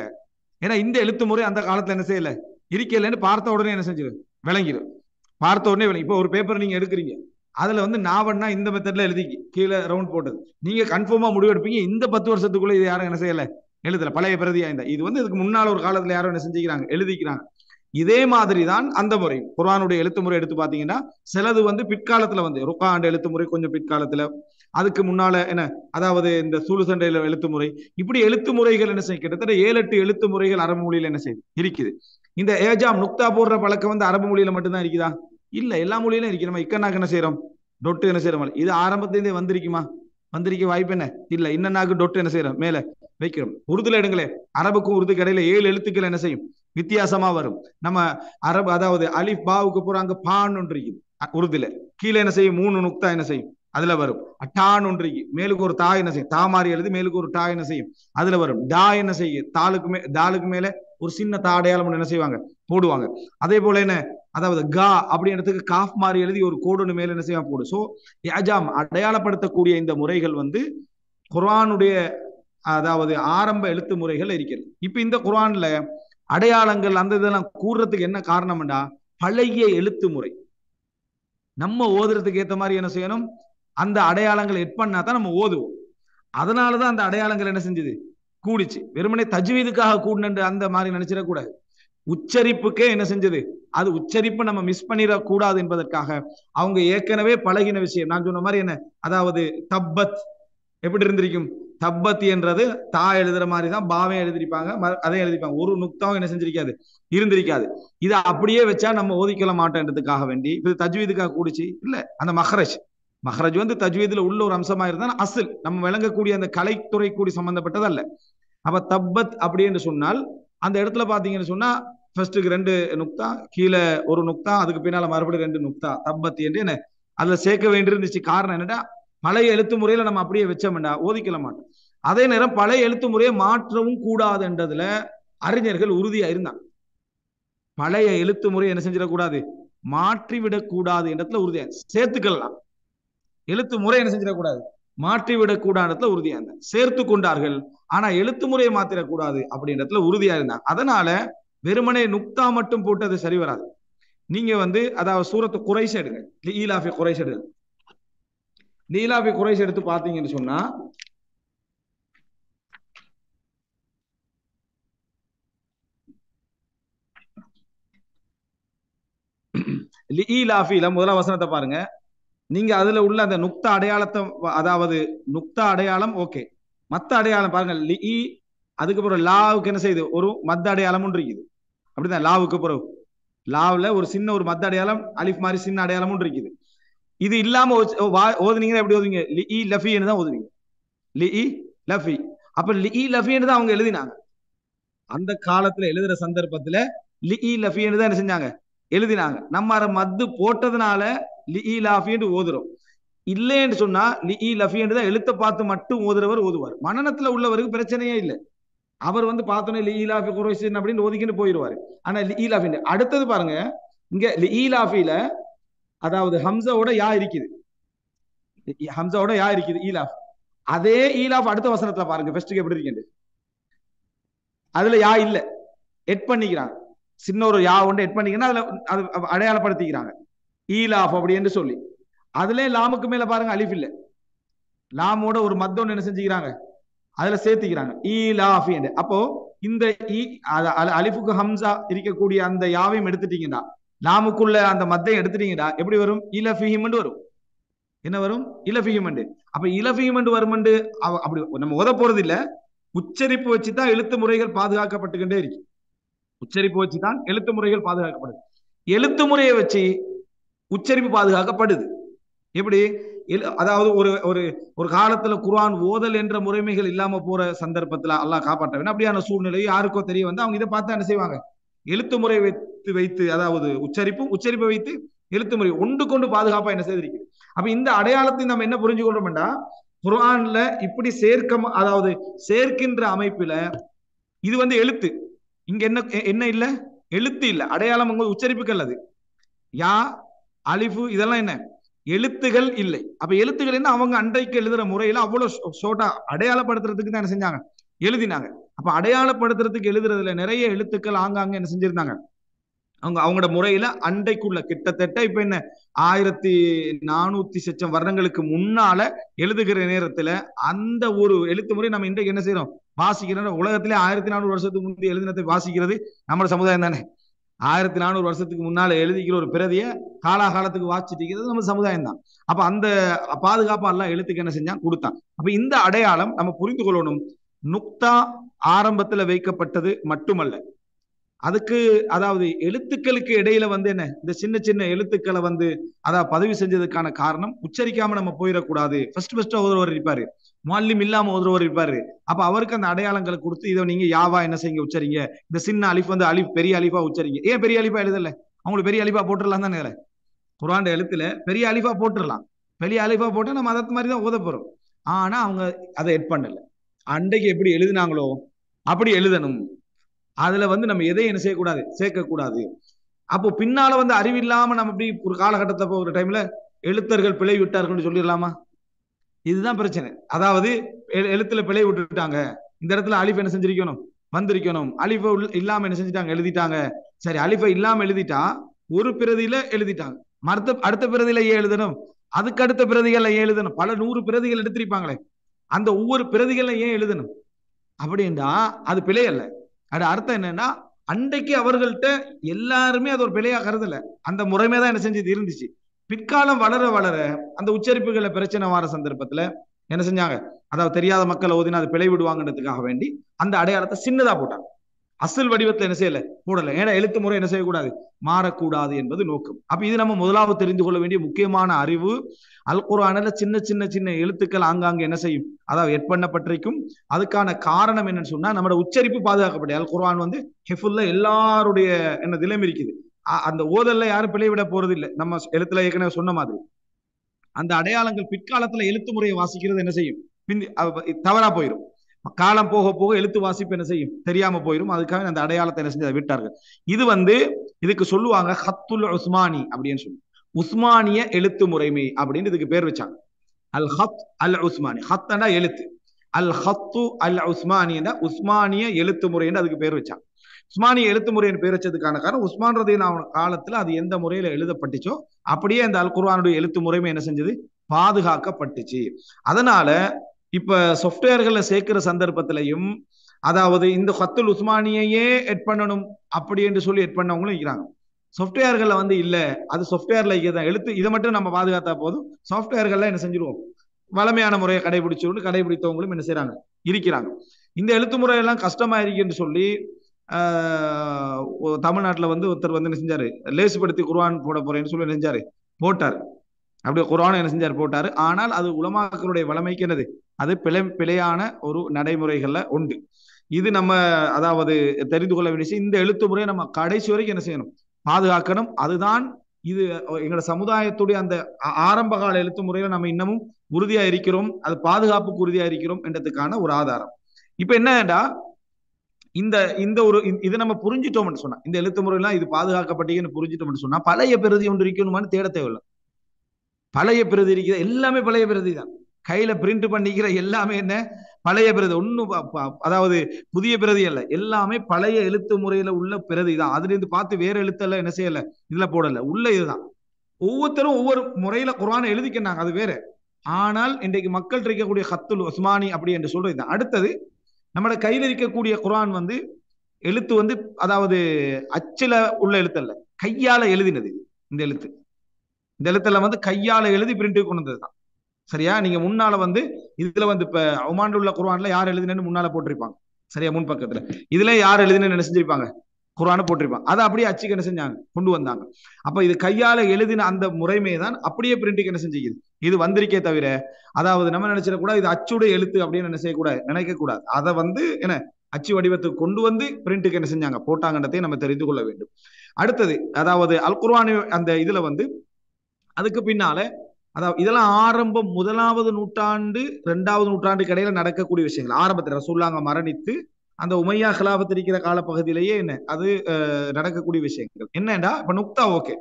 ஏன்னா இந்த எழுத்து முறை அந்த காலத்துல என்ன செய்யல, இருக்கலன்னு பார்த்த உடனே என்ன செஞ்சிடும், விளங்கிடும். பார்த்த உடனே விளங்கி. இப்போ ஒரு பேப்பர் நீங்க எடுக்கிறீங்க, அதுல வந்து நாவண்ணா இந்த மெத்தட்ல எழுதி கீழே ரவுண்ட் போட்டது, நீங்க கன்ஃபார்மா முடிவெடுப்பீங்க இந்த 10 வருஷத்துக்குள்ள இது யாரும் என்ன செய்யல, எழுதல, பழைய பிரதியா இருந்தா. இது வந்து இதுக்கு முன்னால ஒரு காலத்துல யாரும் என்ன செஞ்சுக்கிறாங்க, எழுதிக்கிறாங்க. இதே மாதிரிதான் அந்த முறை குர்ஆனுடைய எழுத்து முறை எடுத்து பாத்தீங்கன்னா, சிலது வந்து பிற்காலத்துல வந்து ருகாண்ட் எழுத்து முறை கொஞ்சம் பிற்காலத்துல, அதுக்கு முன்னால என்ன, அதாவது இந்த சூழுசண்டையில எழுத்து முறை, இப்படி எழுத்து முறைகள் என்ன செய்யும், கிட்டத்தட்ட 7-8 எழுத்து முறைகள் அரபு மொழியில என்ன செய்யுது, இருக்குது. இந்த ஏஜாம் நுக்தா போடுற பழக்கம் வந்து அரபு மொழியில மட்டும்தான் இருக்குதா, இல்ல, எல்லா மொழியிலும் இருக்கு. நம்ம இக்கனாக்கு என்ன செய்யறோம், டொட்டு என்ன செய்யறோம், இது ஆரம்பத்திலேருந்தே வந்திருக்குமா, வந்திருக்க வாய்ப்பு என்ன இல்ல. இன்னனாக்கு டொட்டு என்ன செய்யறோம், மேல வைக்கிறோம். உருதுல எடுங்களே, அரபுக்கும் உருதுக்கு இடையில 7 எழுத்துக்கள் என்ன செய்யும், வித்தியாசமா வரும். நம்ம அரபு அதாவது அலிஃப் பாவுக்கு போறாங்க பான் ஒன்று இருக்குது உருதுல, கீழே என்ன செய்யும் 3 நுக்தா என்ன செய்யும் அதுல வரும். டான் ஒன்று மேலுக்கு ஒரு தா என்ன செய்யும், தா மாறி எழுதி மேலுக்கு ஒரு டா என்ன செய்யும் அதுல வரும். டா என்ன செய்யும், தாளுக்கு மேல ஒரு சின்ன தா அடையாளம் என்ன செய்வாங்க, போடுவாங்க. அதே போல என்ன, அதாவது கா அப்படின்றதுக்கு காஃப் மாறி எழுதி ஒரு கோடு மேல என்ன செய்வாங்க போடு. சோ யாஜாம் அடையாளப்படுத்தக்கூடிய இந்த முறைகள் வந்து குர்ஆனுடைய அதாவது ஆரம்ப எழுத்து முறைகள் இருக்கிறது. இப்ப இந்த குர்ஆன்ல அடையாளங்கள் அந்த இதெல்லாம் கூறுறதுக்கு என்ன காரணம்டா, பழைய எழுத்து முறை. நம்ம ஓதுறதுக்கு ஏத்த மாதிரி என்ன செய்யணும், அந்த அடையாளங்களை எட் பண்ணா தான் நம்ம ஓதுவோம். அதனாலதான் அந்த அடையாளங்கள் என்ன செஞ்சது, கூடிச்சு. வெறுமனே தஜ்வீதுக்காக கூடுனு அந்த மாதிரி நினைச்சிடக்கூடாது. உச்சரிப்புக்கே என்ன செஞ்சது, அது உச்சரிப்பு நம்ம மிஸ் பண்ணிடக்கூடாது என்பதற்காக அவங்க ஏற்கனவே பழகின விஷயம். நான் சொன்ன மாதிரி என்ன, அதாவது தப்பத் எப்படி இருந்திருக்கும்? தப்பத்தி என்றது தா எழுதுற மாதிரி தான் பாவே எழுதிருப்பாங்க, அதே எழுதிப்பாங்க. ஒரு நுக்தாவும் என்ன செஞ்சிருக்காது, இருந்திருக்காது. இதை அப்படியே வச்சா நம்ம ஓதிக்கொள்ள மாட்டோன்றதுக்காக வேண்டி இது தஜ்வீதுக்காக கூடிச்சு இல்ல. அந்த மஹ்ரஜ் மஹ்ரஜ் வந்து தஜ்வீதுல உள்ள ஒரு அம்சமா இருந்தா அசில் நம்ம விளங்கக்கூடிய அந்த கலைத்துறை கூடி சம்பந்தப்பட்டது அல்ல. அப்ப தப்பத் அப்படி என்று சொன்னால் அந்த இடத்துல பாத்தீங்கன்னு சொன்னா ஃபர்ஸ்ட்டுக்கு 2 நுக்தா, கீழே ஒரு நுக்தா, அதுக்கு பின்னால மறுபடியும் 2 நுக்தா, தப்பத் என்று என்ன அதுல சேர்க்க வேண்டியிருந்துச்சு. காரணம் என்னடா, பழைய எழுத்து முறையில நம்ம அப்படியே வச்சோம்டா ஓதிக்கல மாட்டோம். அதே நேரம் பழைய எழுத்து முறையை மாற்றவும் கூடாதுன்றதுல அறிஞர்கள் உறுதியா இருந்தாங்க. பழைய எழுத்து முறை என்ன செஞ்சிடக்கூடாது, மாற்றிவிடக் கூடாது என்றதுல உறுதியா சேர்த்துக்கலாம். எழுத்து முறை என்ன செஞ்சிடக்கூடாது, மாற்றிவிடக் கூடாதுல உறுதியா இருந்தாங்க, சேர்த்து கொண்டார்கள். ஆனா எழுத்து முறையை மாத்திரக்கூடாது அப்படின்றதுல உறுதியா இருந்தாங்க. அதனால வெறுமனே நுக்தா மட்டும் போட்டது சரி வராது. நீங்க வந்து அதாவது சூரத்து குறைஷ் எடுங்க, லீலாஃபி குறைஷ் எடுங்க. லீலாஃபி குறைஷ் எடுத்து பாத்தீங்கன்னு சொன்னா லீலாஃபில முதலாம் வசனத்தை பாருங்க. நீங்க அதுல உள்ள அந்த நுக்தா அடையாளத்தை, அதாவது நுக்தா அடையாளம் ஓகே, மத்த அடையாளம் பாருங்க. லீ அதுக்கப்புறம் லாவுக்கு என்ன செய்யுது, ஒரு மத்த அடையாளம் ஒன்று இருக்குது. அப்படிதான் லாவுக்கு பிறகு லாவுல ஒரு சின்ன ஒரு மத்த அடையாளம், அலிஃப் மாதிரி சின்ன அடையாளம் ஒன்று இருக்குது. இது இல்லாம ஓதுனீங்கன்னா எப்படி ஓதுவீங்க, லி லஃபின்னு தான் ஓதுவீங்க. லி லஃபி. அப்ப லி லஃபின்னு தான் அவங்க எழுதினாங்க. அந்த காலத்துல எழுதுற சந்தர்ப்பத்துல லி லஃபின்னு தான் என்ன செஞ்சாங்க, எழுதினாங்க. நம்ம அதை மத்து போட்டதுனால லி லாஃபின்னு ஓதுறோம். இல்லைன்னு சொன்னா லி லஃபின்னு தான் எழுத்த பார்த்து மட்டும் ஓதுறவர் ஓதுவார். மனநத்துல உள்ளவருக்கு பிரச்சனையே இல்லை. அவர் வந்து பார்த்தோன்னே லி லாஃபி குறைஷின் அப்படின்னு ஒதுக்கிட்டு போயிடுவாரு. ஆனா லி லாஃபி அடுத்தது பாருங்க, இங்க லி லாஃபில அதாவது ஹம்சாவோட யா இருக்குது, ஹம்சாவோட யா இருக்குது ஈலாஃப். அதே ஈலாஃப் அடுத்த வசனத்துல பாருங்க, ஃபர்ஸ்ட்டுக்கு எப்படி இருக்கு, அதுல யா இல்ல, எட் பண்ணிக்கிறாங்க. சின்ன ஒரு யா ஒன்று எட் பண்ணிங்கன்னா அதுல அது அடையாளப்படுத்திக்கிறாங்க ஈலாஃப் அப்படி என்று சொல்லி. அதுல லாமுக்கு மேல பாருங்க அலிஃப் இல்ல, லாமோட ஒரு மத்தொன்னு என்ன செஞ்சுக்கிறாங்க, அதுல சேர்த்துக்கிறாங்க ஈலாஃபி என்று. அப்போ இந்த அலிஃபுக்கு ஹம்சா இருக்கக்கூடிய அந்த யாவையும் எடுத்துட்டீங்கன்னா, லாமுக்குள்ள அந்த மத்தையும் எடுத்துட்டீங்கன்னா எப்படி வரும், இலஃபிஹிம் வரும். என்ன வரும், இலஃபிஹிம். அப்ப இலஃபிஹிம் வரும். அப்படி நம்ம ஓத போறது இல்ல, உச்சரிப்பு வச்சுதான் எழுத்து முறைகள் பாதுகாக்கப்பட்டுக்கிட்டே இருக்கு. உச்சரிப்பு வச்சுதான் எழுத்து முறைகள் பாதுகாக்கப்படுது. எழுத்து முறையை வச்சு உச்சரிப்பு பாதுகாக்கப்படுது. எப்படி, அதாவது ஒரு ஒரு ஒரு காலத்துல குர்ஆன் ஓதல் என்ற முறைமைகள் இல்லாம போற சந்தர்ப்பத்துல அல்லாஹ் காப்பாற்ற வேண்டும். அப்படியான சூழ்நிலை யாருக்கோ தெரிய வந்து அவங்க இதை பார்த்து என்ன செய்வாங்க, எழுத்து முறை வைத்து வைத்து அதாவது உச்சரிப்பை வைத்து எழுத்து முறை ஒன்று கொண்டு பாதுகாப்பா என்ன செய்திருக்கு. அப்ப இந்த அடையாளத்தை நம்ம என்ன புரிஞ்சு கொள்றோம்டா, குர்ஆன்ல இப்படி அதாவது சேர்க்கின்ற அமைப்புல இது வந்து எழுத்து, இங்க என்ன என்ன இல்ல, எழுத்து இல்ல, அடையாளம் உங்க உச்சரிப்புகள். அது யா அலிஃபு இதெல்லாம் என்ன எழுத்துகள் இல்லை. அப்ப எழுத்துக்கள் என்ன, அவங்க அன்றைக்கு எழுதுற முறையில அவ்வளவு ஷோர்ட்டா அடையாளப்படுத்துறதுக்கு தான் என்ன செஞ்சாங்க, எழுதினாங்க. அப்ப அடையாளப்படுத்துறதுக்கு எழுதுறதுல நிறைய எழுத்துக்கள் ஆங்காங்க என்ன செஞ்சிருந்தாங்க, அவங்களோட முறையில அன்றைக்குள்ள கிட்டத்தட்ட இப்ப என்ன 1400 சொச்சம் வருடங்களுக்கு முன்னால எழுதுகிற நேரத்துல அந்த ஒரு எழுத்து முறை நம்ம இன்றைக்கு என்ன செய்யறோம், வாசிக்கிறோம். உலகத்திலே 1400 வருஷத்துக்கு முந்தைய எழுதினத்தை வாசிக்கிறது நம்ம சமுதாயம் தானே. 1400 வருஷத்துக்கு முன்னால எழுதிக்கிற ஒரு பிரதிய காலாகாலத்துக்கு வாசிச்சிருக்கிறது நம்ம சமுதாயம் தான். அப்ப அந்த பாதுகாப்பு எல்லாம் எழுத்துக்கு என்ன செஞ்சான், கொடுத்தான். அப்ப இந்த அடையாளம் நம்ம புரிந்து கொள்ளணும். நுக்தா ஆரம்பத்துல வைக்கப்பட்டது மட்டுமல்ல, அதுக்கு அதாவது எழுத்துக்களுக்கு இடையில வந்து என்ன இந்த சின்ன சின்ன எழுத்துக்களை வந்து அதாவது பதிவு செஞ்சதுக்கான காரணம் உச்சரிக்காம நம்ம போயிடக்கூடாது. ஃபர்ஸ்ட் ஒருவர் இருப்பாரு, முஅல்லிம் இல்லாம ஒருவர் இருப்பாரு. அப்ப அவருக்கு அந்த அடையாளங்களை கொடுத்து இதை நீங்க யாவா என்ன செய்யுங்க உச்சரிங்க, இந்த சின்ன அலிஃப் வந்து அலிஃப் பெரிய அலிஃபா உச்சரிங்க. ஏன் பெரிய அலிஃபா எழுதல, அவங்களுக்கு பெரிய அலிஃபா போட்டுடலாம் தானே. குர்ஆன் எழுத்துல பெரிய அலிஃபா போட்டுடலாம், பெரிய அலிஃபா போட்டா நம்ம அதற்கு மாதிரி தான் ஓத போறோம். ஆனா அவங்க அதை எட் பண்ணல. அன்றைக்கு எப்படி எழுதினாங்களோ அப்படி எழுதணும். அதுல வந்து நம்ம எதையும் என்ன செய்யக்கூடாது, சேர்க்கக்கூடாது. அப்போ பின்னால வந்து அறிவில்லாம நம்ம இப்படி ஒரு காலகட்டத்தை போகிற டைம்ல எழுத்தர்கள் பிழை விட்டார்கள் சொல்லிடலாமா, இதுதான் பிரச்சனை. அதாவது எழுத்துல பிழை விட்டுட்டாங்க, இந்த இடத்துல அலிஃப் என்ன செஞ்சிருக்கணும், வந்திருக்கணும். அலிஃபை இல்லாம என்ன செஞ்சுட்டாங்க, எழுதிட்டாங்க. சரி, அலிஃபை இல்லாம எழுதிட்டா ஒரு பிரதியில எழுதிட்டாங்க, அடுத்த பிரதியில ஏன் எழுதணும், அதுக்கு அடுத்த பிரதிகளை ஏன் எழுதணும், பல 100 பிரதிகள் எடுத்திருப்பாங்களே, அந்த ஒவ்வொரு பிரதிகளை ஏன் எழுதணும் அப்படின்னா அது பிழை அல்ல. அது அர்த்தம் என்னன்னா, அன்றைக்கு அவர்கள்ட்ட எல்லாருமே அது ஒரு பிழையா கருதல, அந்த முறைமை தான் என்ன செஞ்சது இருந்துச்சு. பிற்காலம் வளர வளர அந்த உச்சரிப்புகளை பிரச்சனை வர சந்தர்ப்பத்துல என்ன செஞ்சாங்க, அதாவது தெரியாத மக்கள் ஓதினா அது பிழை விடுவாங்கன்றதுக்காக வேண்டி அந்த அடையாளத்தை சின்னதா போட்டாங்க. அசல் வடிவத்துல என்ன செய்யல, போடல. ஏன்னா எழுத்து முறை என்ன செய்யக்கூடாது, மாறக்கூடாது என்பது நோக்கம். அப்ப இது நம்ம முதலாவது தெரிந்து கொள்ள வேண்டிய முக்கியமான அறிவு. அல் குர்ஆன்ல சின்ன சின்ன சின்ன எழுத்துக்கள் ஆங்காங்க என்ன செய்யும், அதாவது எட் பண்ணப்பட்டிருக்கும். அதுக்கான காரணம் என்னன்னு சொன்னா நம்மளோட உச்சரிப்பு பாதுகாக்கப்படும். அல் குர்ஆன் வந்து ஹிஃபுல்ல எல்லாருடைய என்ன திலம் இருக்குது. அந்த ஓதல்ல யாரும் பிழை விட போறது இல்லை. நம்ம எழுத்துல ஏற்கனவே சொன்ன மாதிரி அந்த அடையாளங்கள் பிற்காலத்துல எழுத்து முறையை வாசிக்கிறது என்ன செய்யும், பிந்தி தவறா போயிடும். காலம் போக போக எழுத்து வாசிப்பு என்ன செய்யும், தெரியாம போயிடும். அதுக்காக அந்த அடையாளத்தை என்ன செஞ்சு விட்டார்கள். இது வந்து இதுக்கு சொல்லுவாங்க ஹத்துல் உஸ்மானி அப்படின்னு சொல்லி, உஸ்மானிய எழுத்து முறைமை அப்படின்னு இதுக்கு பேர் வச்சாங்க. அல் ஹத் அல் உஸ்மானி, ஹத்தனா எழுத்து, அல் ஹத்து அல் உஸ்மானி உஸ்மானிய எழுத்து முறை என்று அதுக்கு பேர் வச்சாங்க. உஸ்மானிய எழுத்து முறையின் பேர் வச்சதுக்கான காரணம் உஸ்மான் ரதியல்லாஹு காலத்துல அது எந்த முறையில எழுதப்பட்டுச்சோ அப்படியே அந்த அல் குர்ஆனுடைய எழுத்து முறைமை என்ன செஞ்சது, பாதுகாக்கப்பட்டுச்சு. அதனால இப்ப சாஃப்ட்வேர்கள்ல சேர்க்கிற சந்தர்ப்பத்திலையும் அதாவது இந்த ஹத்துல் உஸ்மானியையே எட் பண்ணணும் அப்படி என்று சொல்லி எட் பண்ணவங்களும் இருக்கிறாங்க. சாஃப்ட்வேர்கள்ல வந்து இல்ல, அது சாஃப்ட்வேர்ல எழுத்து இதை மட்டும் நம்ம பாதுகாத்தா போதும், சாஃப்ட்வேர்கள்ல என்ன செஞ்சிருவோம், வளமையான முறையை கடைபிடித்தவங்களும் என்ன செய்யறாங்க, இருக்கிறாங்க. இந்த எழுத்து முறையெல்லாம் கஷ்டமா இருக்குன்னு சொல்லி தமிழ்நாட்டில் வந்து ஒருத்தர் வந்து என்ன செஞ்சாரு, லேசுபடுத்தி குர்ஆன் போட போறேன்னு சொல்லி செஞ்சாரு, போட்டார். அப்படியே குர்ஆன் என்ன செஞ்சார், போட்டாரு. ஆனால் அது உலமாக்களுடைய வளமைக்கு என்னது, அது பிழையான ஒரு நடைமுறைகள்ல உண்டு. இது நம்ம அதாவது தெரிந்து கொள்ள வேண்டிய இந்த எழுத்து முறையை நம்ம கடைசி வரைக்கும் என்ன செய்யணும், பாதுகாக்கணும். அதுதான் இது எங்களோட சமுதாயத்துடைய அந்த ஆரம்ப கால எழுத்து முறையில நம்ம இன்னமும் உறுதியா இருக்கிறோம், அது பாதுகாப்புக்கு உறுதியா இருக்கிறோம் என்றதுக்கான ஒரு ஆதாரம். இப்ப என்னடா இந்த இந்த ஒரு இதை நம்ம புரிஞ்சிட்டோம்னு சொன்னா, இந்த எழுத்து முறையெல்லாம் இது பாதுகாக்கப்பட்டீங்கன்னு புரிஞ்சிட்டோம்னு சொன்னா பழைய பிரதி ஒன்று இருக்கணுமான்னு தேட தேவையில்லை. பழைய பிரதி இருக்கிற எல்லாமே பழைய பிரதி தான். கையில பிரிண்ட் பண்ணிக்கிற எல்லாமே என்ன, பழைய பிரதி. ஒன்னும் அதாவது புதிய பிரதி அல்ல, எல்லாமே பழைய எழுத்து முறையில உள்ள பிரதி தான். அதுல இருந்து பார்த்து வேற எழுத்தெல்லாம் என்ன செய்யல, இதுல போடல, உள்ள இதுதான். ஒவ்வொருத்தரும் ஒவ்வொரு முறையில குர்ஆனை எழுதிக்கிறாங்க, அது வேற. ஆனால் இன்றைக்கு மக்கள் இருக்கக்கூடிய ஹத்துல் உஸ்மானி அப்படி என்று சொல்றது. அடுத்தது நம்மளோட கையில் இருக்கக்கூடிய குர்ஆன் வந்து எழுத்து வந்து அதாவது அச்சில உள்ள எழுத்து அல்ல, கையால எழுதினது. இந்த எழுத்து, இந்த எழுத்தெல்லாம் வந்து கையால எழுதி பிரிண்ட் கொண்டு வந்ததுதான். சரியா, நீங்க முன்னால வந்து இதுல வந்து இப்ப ஒமான்ல உள்ள குர்ஆன்ல யார் எழுதினு முன்னால போட்டிருப்பாங்க. சரியா, முன் பக்கத்துல இதுல யார் எழுதினு என்ன செஞ்சிருப்பாங்க, குர்ஆனை போட்டிருப்பாங்க. அதை அப்படியே அச்சுக்கு என்ன செஞ்சாங்க, கொண்டு வந்தாங்க. அப்ப இது கையால எழுதின அந்த முறைமை தான் அப்படியே பிரிண்ட்டுக்கு என்ன செஞ்சுக்குது, இது வந்திருக்கே தவிர அதாவது நம்ம நினைச்சிட கூட இது அச்சுடைய எழுத்து அப்படின்னு என்ன செய்யக்கூடாது, நினைக்க கூடாது. அதை வந்து என்ன அச்சு வடிவத்துக்கு கொண்டு வந்து பிரிண்ட்டுக்கு என்ன செஞ்சாங்க, போட்டாங்கன்றதை நம்ம தெரிந்து கொள்ள வேண்டும். அடுத்தது அதாவது அல் குர்ஆன் அந்த இதுல வந்து அதுக்கு பின்னால அதாவது இதெல்லாம் ஆரம்பம் 1வது நூற்றாண்டு 2வது நூற்றாண்டுக்கு இடையில நடக்கக்கூடிய விஷயங்கள். ஆரம்பத்தில் ரசூலுல்லாஹ் மரணித்து அந்த உமையா கிலாபத் இருக்கிற காலப்பகுதியிலேயே என்ன அது நடக்கக்கூடிய விஷயங்கள். என்னடா இப்ப நுக்தா ஓகே,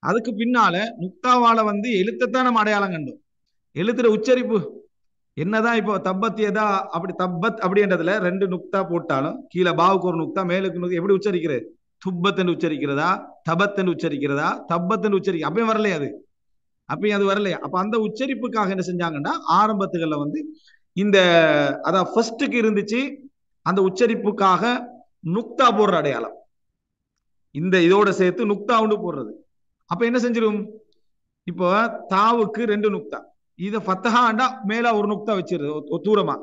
அதுக்கு பின்னால நுக்தாவால வந்து எழுத்தைத்தான் நம்ம அடையாளம் கண்டோம். எழுத்துற உச்சரிப்பு என்னதான் இப்போ தப்பத் எதா அப்படி தப்பத் அப்படின்றதுல 2 நுக்தா போட்டாலும் கீழே பாவுக்கு ஒரு நுக்தா மேலுக்கு நுக்தா எப்படி உச்சரிக்கிறது, துப்பத் என்று உச்சரிக்கிறதா, தபத் என்று உச்சரிக்கிறதா, தப்பத் என்று உச்சரிக்க அப்பயும் வரலையா, அது அப்பயும் அது வரலையா. அப்ப அந்த உச்சரிப்புக்காக என்ன செஞ்சாங்கன்னா ஆரம்பத்துகள்ல வந்து இந்த அதான் ஃபர்ஸ்டுக்கு இருந்துச்சு அந்த உச்சரிப்புக்காக நுக்தா போடுற அடையாளம், இந்த இதோட சேர்த்து நுக்தா ஒன்று போடுறது. அப்ப என்ன செஞ்சிடும், இப்போ தாவுக்கு 2 நுக்தா, இத ஃபத்தஹாண்டா மேல ஒரு நுக்தா வச்சிருது தூரமா,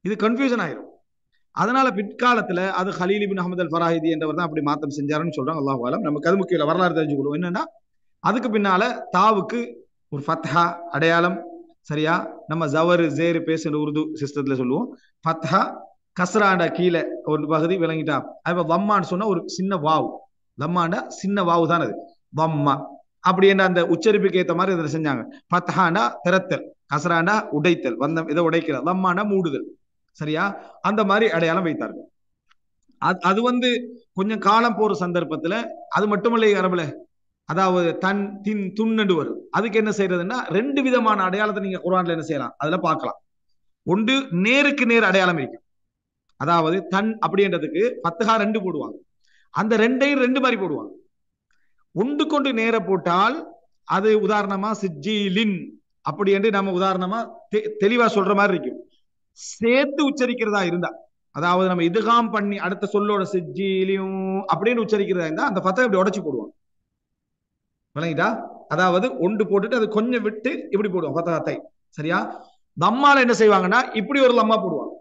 இது கன்ஃபியூஷன் ஆயிரும். அதனால பிற்காலத்துல அது ஹலீல் இப்னு அஹ்மத் அல் ஃபராஹிதி என்றவர் தான் அப்படி மாத்தம் செஞ்சாருன்னு சொல்றாங்க. அல்லாஹ் அலம். நமக்கு அது முக்கியம், வரலாறு தெரிஞ்சுக்கணும். என்னன்னா அதுக்கு பின்னால தாவுக்கு ஒரு ஃபத்ஹா அடையாளம். சரியா, நம்ம ஜவர் ஜேர் பேசுற உருது சிஸ்டத்துல சொல்லுவோம். ஃபத்ஹா கஸ்ராண்டா கீழே ஒரு பகுதி விளங்கிட்டா. அப்ப வம்மான்னு சொன்னா ஒரு சின்ன வாவு, லம்மாண்டா சின்ன வாவு தான் அது வம்மா. அப்படி என்ற அந்த உச்சரிப்புக்கு ஏற்ற மாதிரி இதில் செஞ்சாங்க. ஃபத்ஹாண்டா திறத்தல், கஸ்ராண்டா உடைத்தல், வந்த இதை உடைக்கிற, லம்மாண்டா மூடுதல். சரியா, அந்த மாதிரி அடையாளம் வைத்தார்கள். அது வந்து கொஞ்சம் காலம் போற சந்தர்ப்பத்துல அது மட்டுமல்ல அரபுல அதாவது தன் தின் துண்ணு வரும். அதுக்கு என்ன செய்யறதுன்னா 2 விதமான அடையாளத்தை நீங்க குர்ஆன்ல என்ன செய்யலாம், அதுல பார்க்கலாம். ஒன்று நேருக்கு நேர் அடையாளம் இருக்கு, அதாவது தன் அப்படின்றதுக்கு ஃபத்ஹா 2 போடுவாங்க, அந்த 2ஐயும் 2 மாதிரி போடுவாங்க. ஒன்று கொண்டு நேர போட்டால் அது உதாரணமா சிஜ்ஜீலின் அப்படி என்று நம்ம உதாரணமா தெளிவா சொல்ற மாதிரி இருக்கும். சேர்த்து உச்சரிக்கிறதா இருந்தா, அதாவது நம்ம இதுகாம் பண்ணி அடுத்த சொல்லோட சிஜ்ஜீலியும் அப்படின்னு உச்சரிக்கிறதா இருந்தா அந்த ஃபத்ஹா இப்படி உடைச்சு போடுவாங்க. விளங்கிட்டா, அதாவது ஒன்று போட்டுட்டு அது கொஞ்சம் விட்டு இப்படி போடுவோம் ஃபத்ஹாத்தை. சரியா, தம்மால என்ன செய்வாங்கன்னா இப்படி ஒரு லம்மா போடுவாங்க,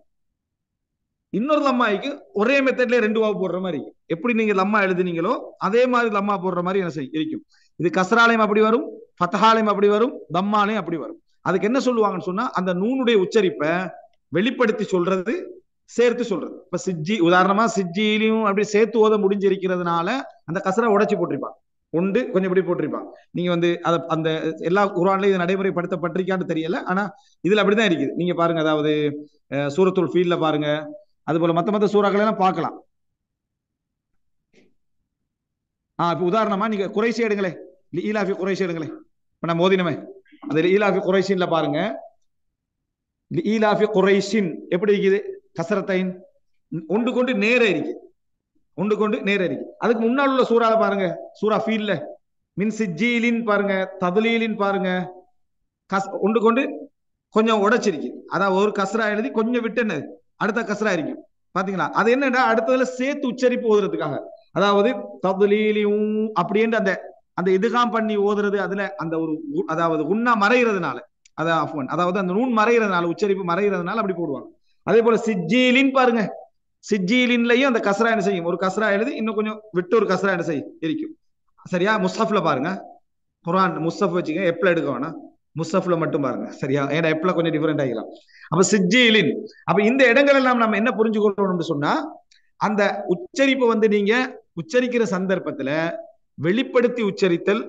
இன்னொரு லம்மாய்க்கு ஒரே மெத்தட்ல 2 வாவு போடுற மாதிரி இருக்கும். எப்படி நீங்க லம்மா எழுதுனீங்களோ அதே மாதிரி லம்மா போடுற மாதிரி என்ன செய்யும் இருக்கும். இது கஸ்ராலையும் அப்படி வரும், ஃபத்ஹாலையும் அப்படி வரும், தம்மாலையும் அப்படி வரும். அதுக்கு என்ன சொல்லுவாங்கன்னு சொன்னா அந்த நூனுடைய உச்சரிப்பை வெளிப்படுத்தி சொல்றது, சேர்த்து சொல்றது. இப்ப சிஜ்ஜி உதாரணமா சிஜ்ஜிலையும் அப்படி சேர்த்து ஓத முடிஞ்சிருக்கிறதுனால அந்த கஸ்ரா உடைச்சு போட்டிருப்பாங்க, ஒன்று கொஞ்சம் இப்படி போட்டிருப்பாங்க. நீங்க வந்து அதை அந்த எல்லா குர்ஆன்லயும் இது நடைமுறைப்படுத்தப்பட்டிருக்கான்னு தெரியல, ஆனா இதுல அப்படிதான் இருக்குது. நீங்க பாருங்க, அதாவது சூரத்துல் ஃபீல்ல பாருங்க, அது போல மத்த சூறாக்கள் எல்லாம் பார்க்கலாம். இப்ப உதாரணமா நீங்க குறைசி எடுங்களே, ஈலாஃபி குறைசி எடுங்களே, இப்ப நான் மோதினமே அது ஈலாஃபி குறைசின்ல பாருங்க. ஈலாஃபி குறைஷின் எப்படி இருக்குது, கசரத்தைன் ஒன்று கொண்டு நேர இருக்கு, ஒன்று கொண்டு நேர இருக்கு. அதுக்கு முன்னால் உள்ள சூறால பாருங்க, சூரா ஃபீல்ல மின் சிஜ்ஜீலின் பாருங்க, ததுலீலின் பாருங்க, ஒன்று கொண்டு கொஞ்சம் உடைச்சிருக்கு. அதாவது ஒரு கஸ்ரா எழுதி கொஞ்சம் விட்டு என்ன அடுத்த கஸ்ரா இருக்கும் பாத்தீங்களா. அது என்னன்னா அடுத்ததுல சேர்த்து உச்சரிப்பு ஓதுறதுக்காக, அதாவது ததுலீலியும் அப்படின்னு அந்த அந்த இதுகாம் பண்ணி ஓதுறது. அதுல அந்த ஒரு அதாவது உண்ணா மறைகிறதுனால, அதாவது அந்த நூன் மறைகிறதுனால, உச்சரிப்பு மறைகிறதுனால அப்படி போடுவாங்க. அதே போல சிஜ்ஜீலின் பாருங்க, சிஜ்ஜீலின்லயும் அந்த கஸ்ரா என்ன செய்யும், ஒரு கஸ்ரா எழுதி இன்னும் கொஞ்சம் விட்டு ஒரு கஸ்ரா என்ன செய்யும் இருக்கும். சரியா, முஸ்ஹப்ல பாருங்க, குர்ஆன் முஸ்ஹப் வச்சுக்க, எப்ல எடுக்க வேணாம், முஸ்ஹப்ல மட்டும் பாருங்க. சரியா, ஏன்னா எப்ல கொஞ்சம் டிஃபரெண்ட் ஆகிக்கலாம். அப்ப சிஜ்ஜீலின், அப்ப இந்த இடங்கள் எல்லாம் நம்ம என்ன புரிஞ்சுக்கணும்னு சொன்னா, அந்த உச்சரிப்பு வந்து நீங்க உச்சரிக்கிற சந்தர்ப்பத்துல வெளிப்படுத்தி உச்சரித்தல்,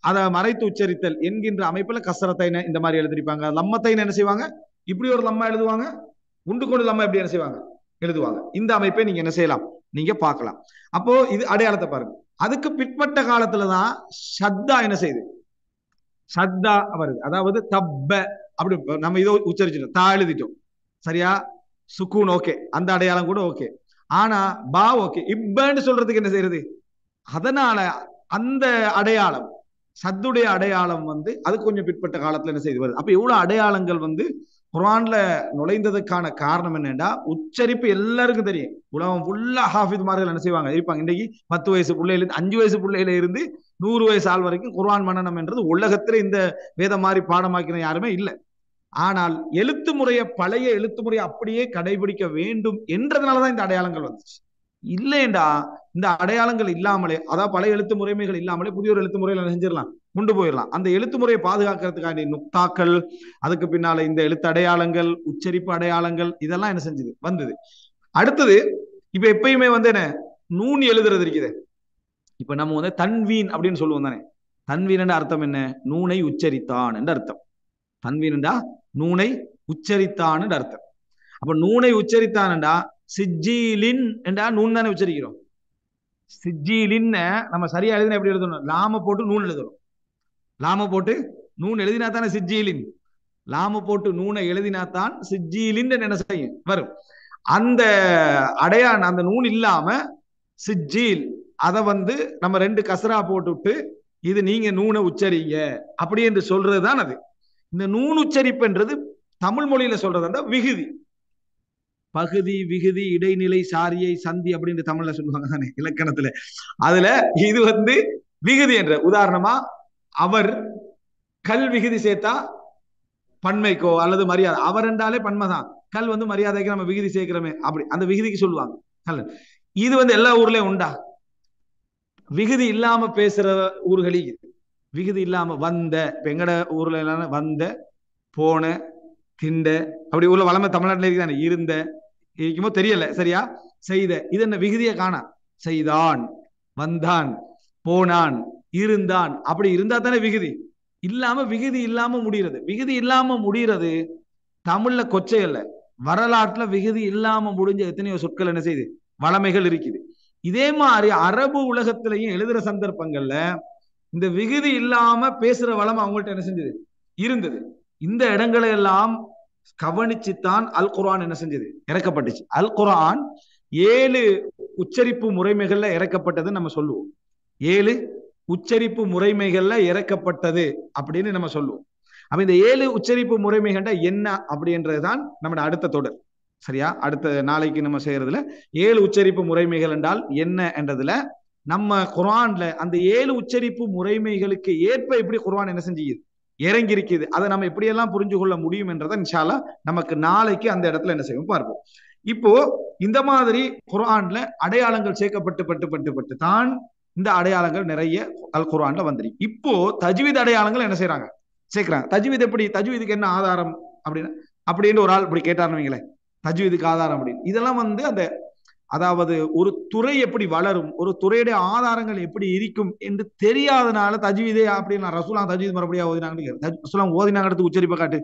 அதை மறைத்து உச்சரித்தல் என்கின்ற அமைப்புல கசரத்தைன இந்த மாதிரி எழுதிருப்பாங்க. லம்மத்தைன என்ன செய்வாங்க, இப்படி ஒரு லம்மா எழுதுவாங்க, உண்டு கொண்டு லம்மா எப்படி என்ன செய்வாங்க எழுதுவாங்க. இந்த அமைப்பை நீங்க என்ன செய்யலாம், நீங்க பார்க்கலாம். அப்போ இது அடையாளத்தை பாருங்க. அதுக்கு பிற்பட்ட காலத்துலதான் ஷத்தா என்ன செய்யுது, ஷத்தா வருது. அதாவது தப்ப அப்படி நம்ம இதோ உச்சரிச்சிட்டோம், தா எழுதிட்டோம், சரியா, சுக்கூன் ஓகே, அந்த அடையாளம் கூட ஓகே. ஆனா பா ஓகே, இப்பன்னு சொல்றதுக்கு என்ன செய்யறது, அதனால அந்த அடையாளம் சத்துடைய அடையாளம் வந்து அது கொஞ்சம் பிற்பட்ட காலத்துல என்ன செய்து வருது. அப்ப எவ்வளவு அடையாளங்கள் வந்து குர்ஆன்ல நுழைந்ததுக்கான காரணம் என்னன்னா, உச்சரிப்பு எல்லாருக்கும் தெரியும். உலகம் ஃபுல்லா ஹாஃபித்மார்கள் என்ன செய்வாங்க இருப்பாங்க. இன்னைக்கு 10 வயசு பிள்ளையில இருந்து 5 வயசு பிள்ளையில இருந்து 100 வயசு ஆள் வரைக்கும் குர்ஆன் மனனம் என்றது உலகத்துல இந்த வேத மாதிரி பாடமாக்கின யாருமே இல்லை. ஆனால் எழுத்து முறையை, பழைய எழுத்து முறையை அப்படியே கடைபிடிக்க வேண்டும் என்றதுனாலதான் இந்த அடையாளங்கள் வந்துச்சு. இல்லைண்டா இந்த அடையாளங்கள் இல்லாமலே, அதாவது பழைய எழுத்து முறைமைகள் இல்லாமலே புதிய ஒரு எழுத்து முறையில செஞ்சிடலாம், கொண்டு போயிடலாம். அந்த எழுத்து முறையை பாதுகாக்கிறதுக்காண்டி நுக்தாக்கள், அதுக்கு பின்னால இந்த எழுத்து அடையாளங்கள், உச்சரிப்பு அடையாளங்கள், இதெல்லாம் என்ன செஞ்சது வந்தது. அடுத்தது இப்ப எப்பயுமே வந்து என்ன நூன் எழுதுறது இருக்குது. இப்ப நம்ம வந்து தன்வீன் அப்படின்னு சொல்லுவோம் தானே. தன்வீன் அர்த்தம் என்ன, நூனை உச்சரித்தான் என்று அர்த்தம். தன்வீன்டா நூனை உச்சரித்தான் என்று அர்த்தம். அப்ப நூனை உச்சரித்தான்டா சிஜ்ஜீலின் என்றா நூன் தானே உச்சரிக்கிறோம். சிஜ்ஜீலின் நம்ம சரியா எழுதினா எப்படி எழுதணும், லாம போட்டு நூன் எழுதணும். லாம போட்டு நூன் எழுதினா தானே சிஜ்ஜீலின், லாம போட்டு நூனை எழுதினா தான் சிஜ்ஜீலின் என்ன செய்யும் வரும். அந்த அடையாளம் அந்த நூன் இல்லாம சிஜ்ஜீல், அதை வந்து நம்ம 2 கசரா போட்டுவிட்டு இது நீங்க நூனை உச்சரிங்க அப்படி என்று சொல்றதுதான் அது. இந்த நூன் உச்சரிப்புன்றது தமிழ் மொழியில சொல்றது விகுதி, பகுதி, விகுதி, இடைநிலை, சாரியை, சந்தி அப்படின்னு தமிழ்ல சொல்லுவாங்க தானே இலக்கணத்துல. அதுல இது வந்து விகுதி என்ற, உதாரணமா அவர் கல் விகுதி சேர்த்தா பன்மைக்கோ அல்லது மரியாதை, அவர் என்றாலே பன்மைதான், கல் வந்து மரியாதைக்கு நம்ம விகுதி சேர்க்கிறோமே அப்படி அந்த விகுதிக்கு சொல்லுவாங்க கல். இது வந்து எல்லா ஊர்லயும் உண்டா, விகுதி இல்லாம பேசுற ஊர்களில் விகுதி இல்லாம வந்த, எங்கட ஊர்ல எல்லாம் வந்த, போன, திண்ட அப்படி ஊர்ல வளமை தமிழ்நாட்டில் தானே இருந்த இருக்குமோ தெரியல, சரியா, செய்த, இது என்ன விகுதியை காணா, செய்தான், வந்தான், போனான், இருந்தான், அப்படி இருந்தா தானே விகுதி. இல்லாம விகுதி இல்லாம முடிகிறது. விகுதி இல்லாம முடிகிறது தமிழ்ல கொச்சை அல்ல, வரலாற்றுல விகுதி இல்லாம முடிஞ்ச எத்தனையோ சொற்கள் என்ன செய்யுது வளமைகள் இருக்குது. இதே மாதிரி அரபு உலகத்திலையும் எழுதுற சந்தர்ப்பங்கள்ல இந்த விகுதி இல்லாம பேசுற வளம் அவங்கள்ட்ட என்ன செஞ்சது இருந்தது. இந்த இடங்களை எல்லாம் கவனிச்சுத்தான் அல் குர்ஆன் என்ன செஞ்சது இறக்கப்பட்டுச்சு. அல் குர்ஆன் 7 உச்சரிப்பு முறைமைகள்ல இறக்கப்பட்டது நம்ம சொல்லுவோம். 7 உச்சரிப்பு முறைமைகள்ல இறக்கப்பட்டது அப்படின்னு நம்ம சொல்லுவோம். அப்ப இந்த 7 உச்சரிப்பு முறைமைகள் என்ன அப்படின்றதுதான் நம்ம அடுத்த தொடர். சரியா, அடுத்த நாளைக்கு நம்ம செய்யறதுல 7 உச்சரிப்பு முறைமைகள் என்றால் என்ன என்றதுல நம்ம குர்ஆன்ல அந்த 7 உச்சரிப்பு முறைமைகளுக்கு ஏற்ப எப்படி குர்ஆன் என்ன செஞ்சுது இறங்கி இருக்குது. அதை நம்ம எப்படியெல்லாம் புரிஞ்சு கொள்ள முடியும் என்றதை இன்ஷா அல்லாஹ் நமக்கு நாளைக்கு அந்த இடத்துல என்ன செய்வோம் பார்ப்போம். இப்போ இந்த மாதிரி குர்ஆன்ல அடையாளங்கள் சேர்க்கப்பட்டு பட்டு பட்டு பட்டு தான் இந்த அடையாளங்கள் நிறைய அல் குர்ஆன்ல வந்துருக்கு. இப்போ தஜ்வீத் அடையாளங்கள் என்ன செய்யறாங்க, சேர்க்கிறாங்க. தஜ்வீத் எப்படி, தஜ்வீதுக்கு என்ன ஆதாரம் அப்படின்னு அப்படின்னு ஒரு ஆள் இப்படி கேட்டாருன்னு வைங்களேன், தஜ்வீதுக்கு ஆதாரம் அப்படின்னு. இதெல்லாம் வந்து அந்த அதாவது ஒரு துறை எப்படி வளரும், ஒரு துறையுடைய ஆதாரங்கள் எப்படி இருக்கும் என்று தெரியாதனால தஜ்வீதே அப்படின்னு ரசூலாங்க தஜ்வீத் முறைப்படியா ஓதினாங்கன்னு ரசூலாங்க ஓதினாங்க எடுத்து உச்சரிப்பை காட்டு.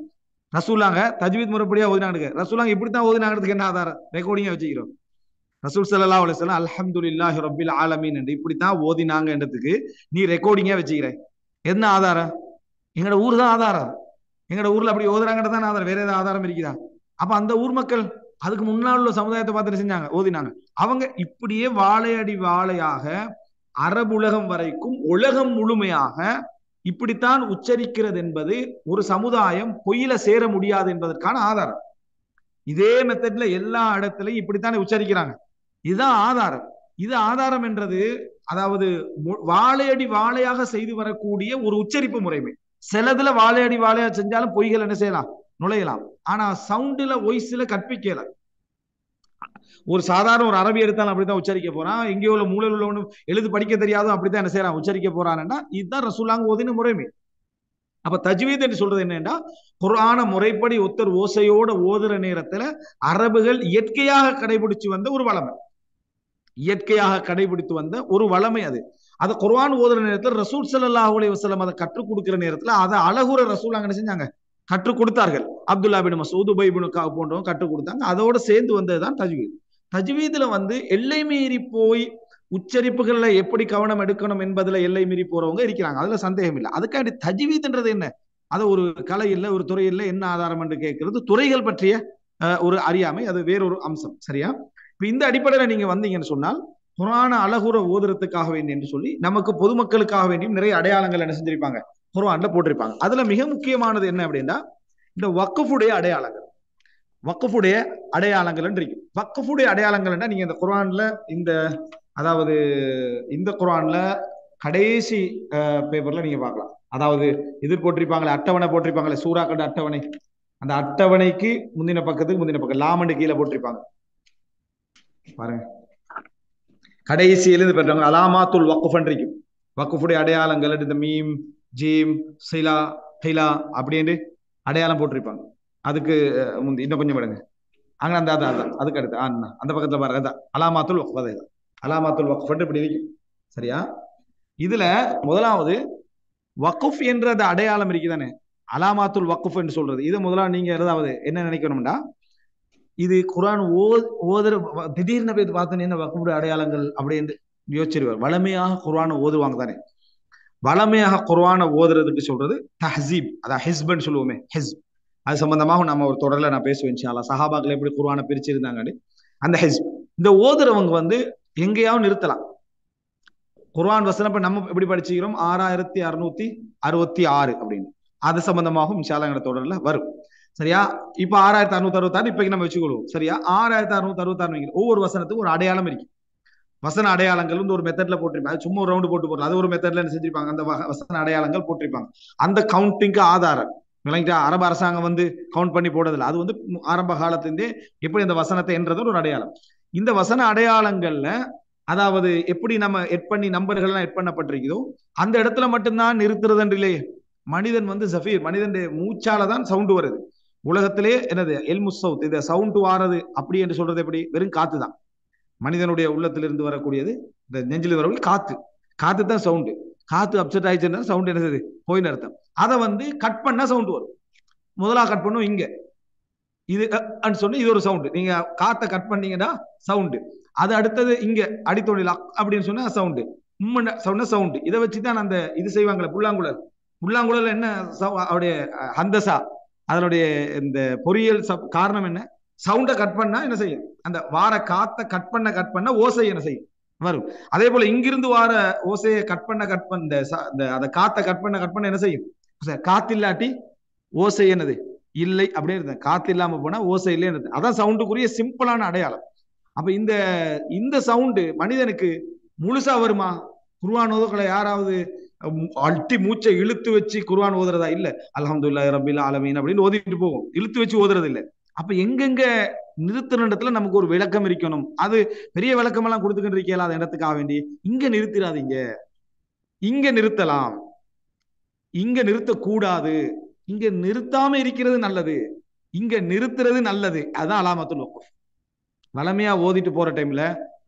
ரசூலாங்க தஜ்வீத் முறைப்படியா ஓதினாங்க, ரசூலாங்க இப்படித்தான் ஓதினாங்கிறதுக்கு என்ன ஆதாரம், ரெக்கார்டிங்கா வச்சுக்கிறோம். ரசூல் ஸல்லல்லாஹு அலைஹி வஸல்லம் அல்ஹம்துலில்லாஹி ரப்பில் ஆலமீன் என்று இப்படித்தான் ஓதினாங்கன்றதுக்கு நீ ரெக்கார்டிங்கா வச்சுக்கிற, என்ன ஆதாரம்? எங்கட ஊர் தான் ஆதாரம். எங்கட ஊர்ல அப்படி ஓதுறாங்கன்னு தான் ஆதாரம், வேற ஏதாவது ஆதாரம் இருக்குதா? அப்ப அந்த ஊர் மக்கள் அதுக்கு முன்னால் உள்ள சமுதாயத்தை பார்த்து செஞ்சாங்க, ஓதினாங்க. அவங்க இப்படியே வாழையடி வாழையாக அரபுலகம் வரைக்கும் உலகம் முழுமையாக இப்படித்தான் உச்சரிக்கிறது என்பது ஒரு சமுதாயம் பொய்யில சேர முடியாது என்பதற்கான ஆதாரம். இதே மெத்தட்ல எல்லா இடத்துலையும் இப்படித்தானே உச்சரிக்கிறாங்க, இதுதான் ஆதாரம். இது ஆதாரம் என்றது அதாவது வாழையடி வாழையாக செய்து வரக்கூடிய ஒரு உச்சரிப்பு முறைமை. சிலதுல வாழையடி வாழையா செஞ்சாலும் பொய்கள் என்ன செய்யலாம், நுழையலாம். ஆனா சவுண்டுல வாய்ஸ்ல கற்பிக்கலாம். ஒரு சாதாரண ஒரு அரபி எடுத்தாலும் அப்படித்தான் உச்சரிக்க போறான், எங்கேயோ உள்ள மூலையில் உள்ளவனு எழுது படிக்க தெரியாதும் அப்படித்தான் என்ன செய்யறான், உச்சரிக்க போறான்னா இதுதான் ரசூலுல்லாஹ் ஓதின முறைமை. அப்ப தஜ்வீத் என்று சொல்றது என்னன்னா, குர்ஆன முறைப்படி ஒத்தர் ஓசையோட ஓதுற நேரத்துல அரபுகள் இயற்கையாக கடைபிடிச்சு வந்த ஒரு வளமை, இயற்கையாக கடைபிடித்து வந்த ஒரு வளமை அது. அதை குர்ஆன் ஓதுற நேரத்தில் ரசூல் ஸல்லல்லாஹு அலைஹி வஸல்லம் அதை கற்றுக் கொடுக்கிற நேரத்துல அதை அழகுற ரசூல் அங்க என்ன செஞ்சாங்க, கற்றுக் கொடுத்தார்கள். அப்துல்லா பின் மஸ்ஊத், உபை பின் கஅப் போன்றவங்க கற்றுக் கொடுத்தாங்க. அதோட சேர்ந்து வந்ததுதான் தஜ்வீத். தஜ்வீதுல வந்து எல்லை மீறி போய் உச்சரிப்புகள்ல எப்படி கவனம் எடுக்கணும் என்பதுல எல்லை மீறி போறவங்க இருக்கிறாங்க, அதுல சந்தேகம் இல்லை. அதுக்காண்டி தஜ்வீத்ன்றது என்ன, அது ஒரு கலை இல்லை, ஒரு துறை இல்லை, என்ன ஆதாரம் என்று கேட்கிறது துறைகள் பற்றிய ஒரு அறியாமை, அது வேறொரு அம்சம். சரியா? இப்ப இந்த அடிப்படையில நீங்க வந்தீங்கன்னு சொன்னால் குர்ஆன அழகுற ஓதுறதுக்காக வேண்டி என்று சொல்லி நமக்கு பொதுமக்களுக்காக வேண்டியும் நிறைய அடையாளங்கள் என்ன செஞ்சிருப்பாங்க, குர்ஆன்ல போட்டிருப்பாங்க. அதுல மிக முக்கியமானது என்ன அப்படின்னா இந்த வக்ஃபுடைய அடையாளங்கள். வக்ஃபுடைய அடையாளங்கள் இருக்கு. வக்ஃபுடைய அடையாளங்கள் நீங்க இந்த குர்ஆன்ல இந்த அதாவது இந்த குர்ஆன்ல கடைசி பேப்பர்ல நீங்க பார்க்கலாம். அதாவது இது போட்டிருப்பாங்களே, அட்டவணை போட்டிருப்பாங்களே, சூறாக்கள் அட்டவணை, அந்த அட்டவணைக்கு முந்தின பக்கத்துக்கு முந்தின பக்கம் லாமண்டு கீழே போட்டிருப்பாங்க பாருங்க. கடைசியில இருந்து பெற்றவங்க அலாமாத்துல் வக்ஃப் இருக்கும். வக்ஃபுடைய அடையாளங்கள் இந்த மீம், ஜீம், சிலா, ஹிலா அப்படின்னு அடையாளம் போட்டிருப்பாங்க. அதுக்கு இன்னும் கொஞ்சம் விடுங்க, அங்க அந்த அதுக்கு அடுத்து அந்த பக்கத்துல பாருங்க, அதான் அலாமாத்துல் வக்ஃப். அதே அலாமாத்துல் வக்ஃப் இப்படி இருக்கும். சரியா? இதுல முதலாவது வக்ஃப் என்ற அந்த அடையாளம் இருக்குதானே, அலாமாத்துல் வக்ஃப் என்று சொல்றது. இது முதலாவது நீங்க ஏதாவது என்ன நினைக்கணும்டா, இது குர்ஆன் ஓதுற திடீர்னு போய் பார்த்தீங்கன்னா வக்ஃபுடைய அடையாளங்கள் அப்படின்னு யோசிச்சிருவார். வளமையாக குர்ஆனை ஓதுவாங்க தானே, வளமையாக குர்ஆனை ஓதுறதுக்கு சொல்றது தஹ்சீப், அதான் ஹிஸ்ப்னு சொல்லுவோமே, ஹிஸ்ப். அது சம்பந்தமாக நம்ம ஒரு தொடர்ல நான் பேசுவேன் இன்ஷா அல்லாஹ். சஹாபாக்கள் எப்படி குர்ஆனை பிரிச்சிருந்தாங்க அந்த ஹிஸ்ப். இந்த ஓதுறவங்க வந்து எங்கேயாவது நிறுத்தலாம். குர்ஆன் வசனம் இப்ப நம்ம எப்படி படிச்சுக்கிறோம் 6666 அப்படின்னு, அது சம்பந்தமாகவும் இன்ஷா அல்லாஹ் எங்க தொடர்ல வரும். சரியா? இப்ப 6666 இப்ப நம்ம வச்சுக்கொள்வோம். சரியா? 6666 ஒவ்வொரு வசனத்துக்கும் ஒரு அடையாளம் இருக்கு. வசன அடையாளங்கள் வந்து ஒரு மெத்தட்ல போட்டிருப்பாங்க, சும்மா ஒரு ரவுண்டு போட்டு போடலாம், அது ஒரு மெத்தட்ல என்ன செஞ்சிருப்பாங்க, அந்த வசன அடையாளங்கள் போட்டிருப்பாங்க. அந்த கவுண்டிங்க்கு ஆதாரம் விளங்கிட்டா, அரபு அரசாங்கம் வந்து கவுண்ட் பண்ணி போடுறதில்ல, அது வந்து ஆரம்ப காலத்திலிருந்தே எப்படி அந்த வசனத்தை என்றது ஒரு அடையாளம். இந்த வசன அடையாளங்கள்ல அதாவது எப்படி நம்ம எட் பண்ணி நம்பர்கள் எல்லாம் எட் பண்ணப்பட்டிருக்குதோ அந்த இடத்துல மட்டும்தான் நிறுத்துறது இல்லையே. மனிதன் வந்து ஜஃபீர், மனிதன் மூச்சால தான் சவுண்ட் வருது. உலகத்திலே என்னது எல்முசவுத், இந்த சவுண்ட் வாரது அப்படி என்று சொல்றது எப்படி, வெறும் காத்து தான். மனிதனுடைய உள்ளத்திலிருந்து வரக்கூடியது, இந்த நெஞ்சில் வரக்கூடிய காத்து, காத்து தான் சவுண்டு. காத்து அப்செட் ஆயிடுச்சுன்னா சவுண்ட் என்னது, போயின்னு அர்த்தம். அதை வந்து கட் பண்ணா சவுண்ட் வரும். முதலா கட் பண்ணும் இங்க இது சொன்னா இது ஒரு சவுண்டு. நீங்க காத்தை கட் பண்ணீங்கன்னா சவுண்டு. அது அடுத்தது இங்க அடித்தொழில் அப்படின்னு சொன்னா சவுண்டு, சொன்ன சவுண்டு. இதை வச்சுதான் அந்த இது செய்வாங்களே புல்லாங்குழல். புல்லாங்குழல் என்ன அவருடைய ஹந்தசா, அதனுடைய இந்த பொறியியல் காரணம் என்ன, சவுண்டை கட் பண்ணா என்ன செய்யும், அந்த வார காத்தை கட் பண்ண ஓசை என்ன செய்யும் வரும். அதே போல இங்கிருந்து வார ஓசையை கட் பண்ண அந்த காத்தை கட் பண்ண என்ன செய்யும், காத்து இல்லாட்டி ஓசை என்னது இல்லை அப்படியே இருந்தது. காத்து இல்லாம போனா ஓசை இல்லைன்னு, அதான் சவுண்டுக்குரிய சிம்பிளான அடையாளம். அப்ப இந்த சவுண்டு மனிதனுக்கு முழுசா வருமா? குர்ஆன் ஓதுகளை யாராவது அல்டி மூச்சை இழுத்து வச்சு குர்ஆன் ஓதுறதா இல்ல. அல்ஹம்துலில்லாஹி ரப்பில் ஆலமீன் அப்படின்னு ஓதிட்டு போகும், இழுத்து வச்சு ஓதுறது இல்ல. அப்ப எங்கெங்க நிறுத்துற இடத்துல நமக்கு ஒரு விளக்கம் இருக்கணும். அது பெரிய விளக்கம் எல்லாம் கொடுத்துக்கிட்டு இருக்கல அந்த இடத்துக்காக வேண்டி இங்க நிறுத்திடாதீங்க, இங்க நிறுத்தலாம், இங்க நிறுத்தக்கூடாது, இங்க நிறுத்தாம இருக்கிறது நல்லது, இங்க நிறுத்துறது நல்லது. அதான் அலாமத்துல் வக்ஃப். வளமையா ஓதிட்டு போற டைம்ல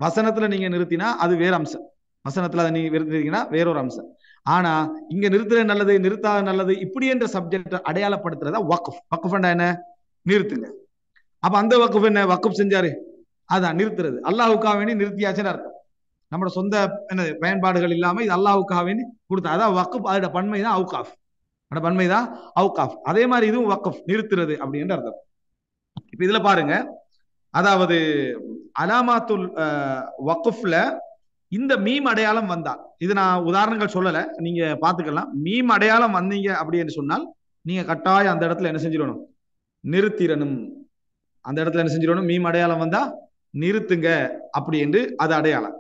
வசனத்துல நீங்க நிறுத்தினா அது வேற அம்சம், வசனத்துல அதை நீங்க நிறுத்தினா வேறொரு அம்சம். ஆனா இங்க நிறுத்துறது நல்லது, நிறுத்தாத நல்லது இப்படி என்ற சப்ஜெக்ட் அடையாளப்படுத்துறதா வக்ஃப். வக்ஃப்னா என்ன? நிறுத்துங்க. அப்ப அந்த வக்ஃப் என்ன? வக்ஃப் செஞ்சாரு அதான் நிறுத்துறது. அல்லாஹ்வுக்காக வேண்டி நிறுத்தியாச்சுன்னு அர்த்தம். நம்மளோட சொந்த என்ன பயன்பாடுகள் இல்லாம இது அல்லாஹ்வுக்காக வேண்டி கொடுத்தா அதான் வக்ஃப். அதோட பன்மை தான் அவுகாஃப், அதோட பன்மை தான் அவுகாஃப். அதே மாதிரி இதுவும் வக்ஃப், நிறுத்துறது அப்படின்ற அர்த்தம். இப்ப இதுல பாருங்க, அதாவது அலாமாத்துல் வக்ஃப்ல இந்த மீம் அடையாளம் வந்தா, இது நான் உதாரணங்கள் சொல்லல, நீங்க பாத்துக்கலாம். மீம் அடையாளம் வந்தீங்க அப்படின்னு சொன்னால் நீங்க கட்டாயம் அந்த இடத்துல என்ன செஞ்சிடணும்? நிறுத்திடணும். அந்த இடத்துல என்ன செஞ்சிடணும்? மீம் அடையாளம் வந்தா நிறுத்துங்க அப்படி என்று அது அடையாளம்.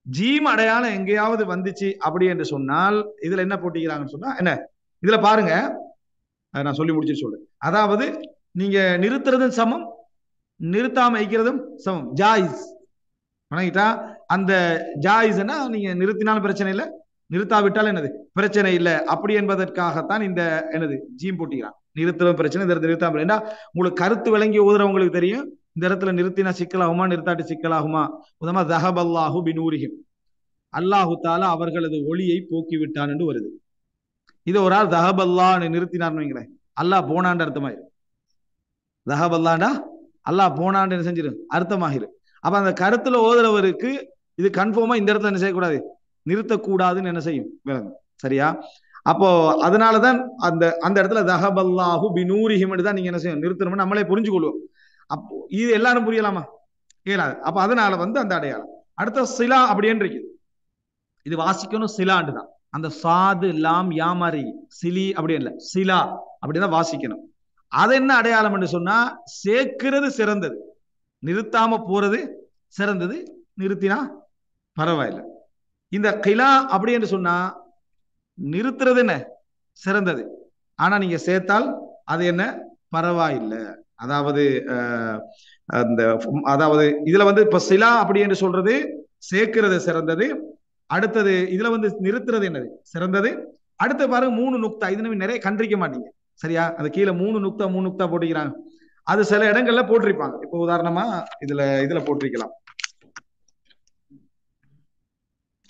ஜீம் அடையாளம் எங்கேயாவது வந்துச்சு அப்படி என்று சொன்னால் இதுல என்ன போட்டிக்கிறாங்கன்னு சொன்னா என்ன, இதுல பாருங்க, நான் சொல்லி முடிச்சு சொல்றேன். அதாவது நீங்க நிறுத்துறதும் சமம், நிறுத்தாம வைக்கிறதும் சமம். ஜாயிஸ் வணங்கிட்டா அந்த ஜாயிஸ்னா நீங்க நிறுத்தினாலும் பிரச்சனை இல்லை, நிறுத்தாவிட்டாலும் என்னது பிரச்சனை இல்லை அப்படி என்பதற்காகத்தான் இந்த என்னது ஜீம் போட்டிக்கிறான். நிறுத்துறது பிரச்சனை, இந்த இடத்துல நிறுத்தாம. ஏன்னா உங்களுக்கு கருத்து விளங்கி ஓதுறவங்களுக்கு தெரியும் இந்த இடத்துல நிறுத்தினா சிக்கலாகுமா, நிறுத்தாட்டி சிக்கலாகுமா. உதமா தஹபல்லாஹு பினூரிஹிம், அல்லாஹு தாலா அவர்களது ஒளியை போக்கி விட்டான் என்று வருது. இது ஒரு ஆள் தஹபல்லான்னு நிறுத்தினார்னு வைங்களேன், அல்லாஹ் போனான்னு அர்த்தமாயிரு. தஹபல்லாண்டா அல்லாஹ் போனான்னு என்ன செஞ்சிரு அர்த்தமாகிரு. அப்ப அந்த கருத்துல ஓதுறவருக்கு இது கன்ஃபார்மா இந்த இடத்துல என்ன செய்யக்கூடாது, நிறுத்தக்கூடாதுன்னு என்ன செய்யும் விளங்கும். சரியா? அப்போ அதனாலதான் அந்த அந்த இடத்துல தஹபல்லாஹு பினூரிஹிம் தான் நீங்க என்ன செய்யும் நிறுத்தணும்னு நம்மளே புரிஞ்சு கொள்வோம். அப்போ இது எல்லாரும் புரியலாமா? இயலாது. அப்ப அதனால அந்த அடையாளம். அடுத்த சிலா அப்படின்னு இருக்கு, இது வாசிக்கணும் சிலாண்டு தான். அந்த சாது லாம் யாமாரி சிலி அப்படி இல்லை, சிலா அப்படிதான் வாசிக்கணும். அது என்ன அடையாளம் என்று சொன்னா சேர்க்கிறது சிறந்தது, நிறுத்தாம போறது சிறந்தது, நிறுத்தினா பரவாயில்லை. இந்த கிலா அப்படி என்று சொன்னா நிறுத்துறது என்ன சிறந்தது, ஆனா நீங்க சேர்த்தால் அது என்ன பரவாயில்லை. அதாவது அந்த அதாவது இதுல இப்ப சிலா அப்படி என்று சொல்றது சேர்க்கிறது சிறந்தது, அடுத்தது இதுல நிறுத்துறது என்னது சிறந்தது. அடுத்து பாருங்க 3 நுக்தா, இது நிறைய கண்டிருக்க மாட்டீங்க. சரியா? அது கீழே 3 நுக்தா போட்டுக்கிறாங்க. அது சில இடங்கள்ல போட்டிருப்பாங்க. இப்போ உதாரணமா இதுல போட்டிருக்கலாம்.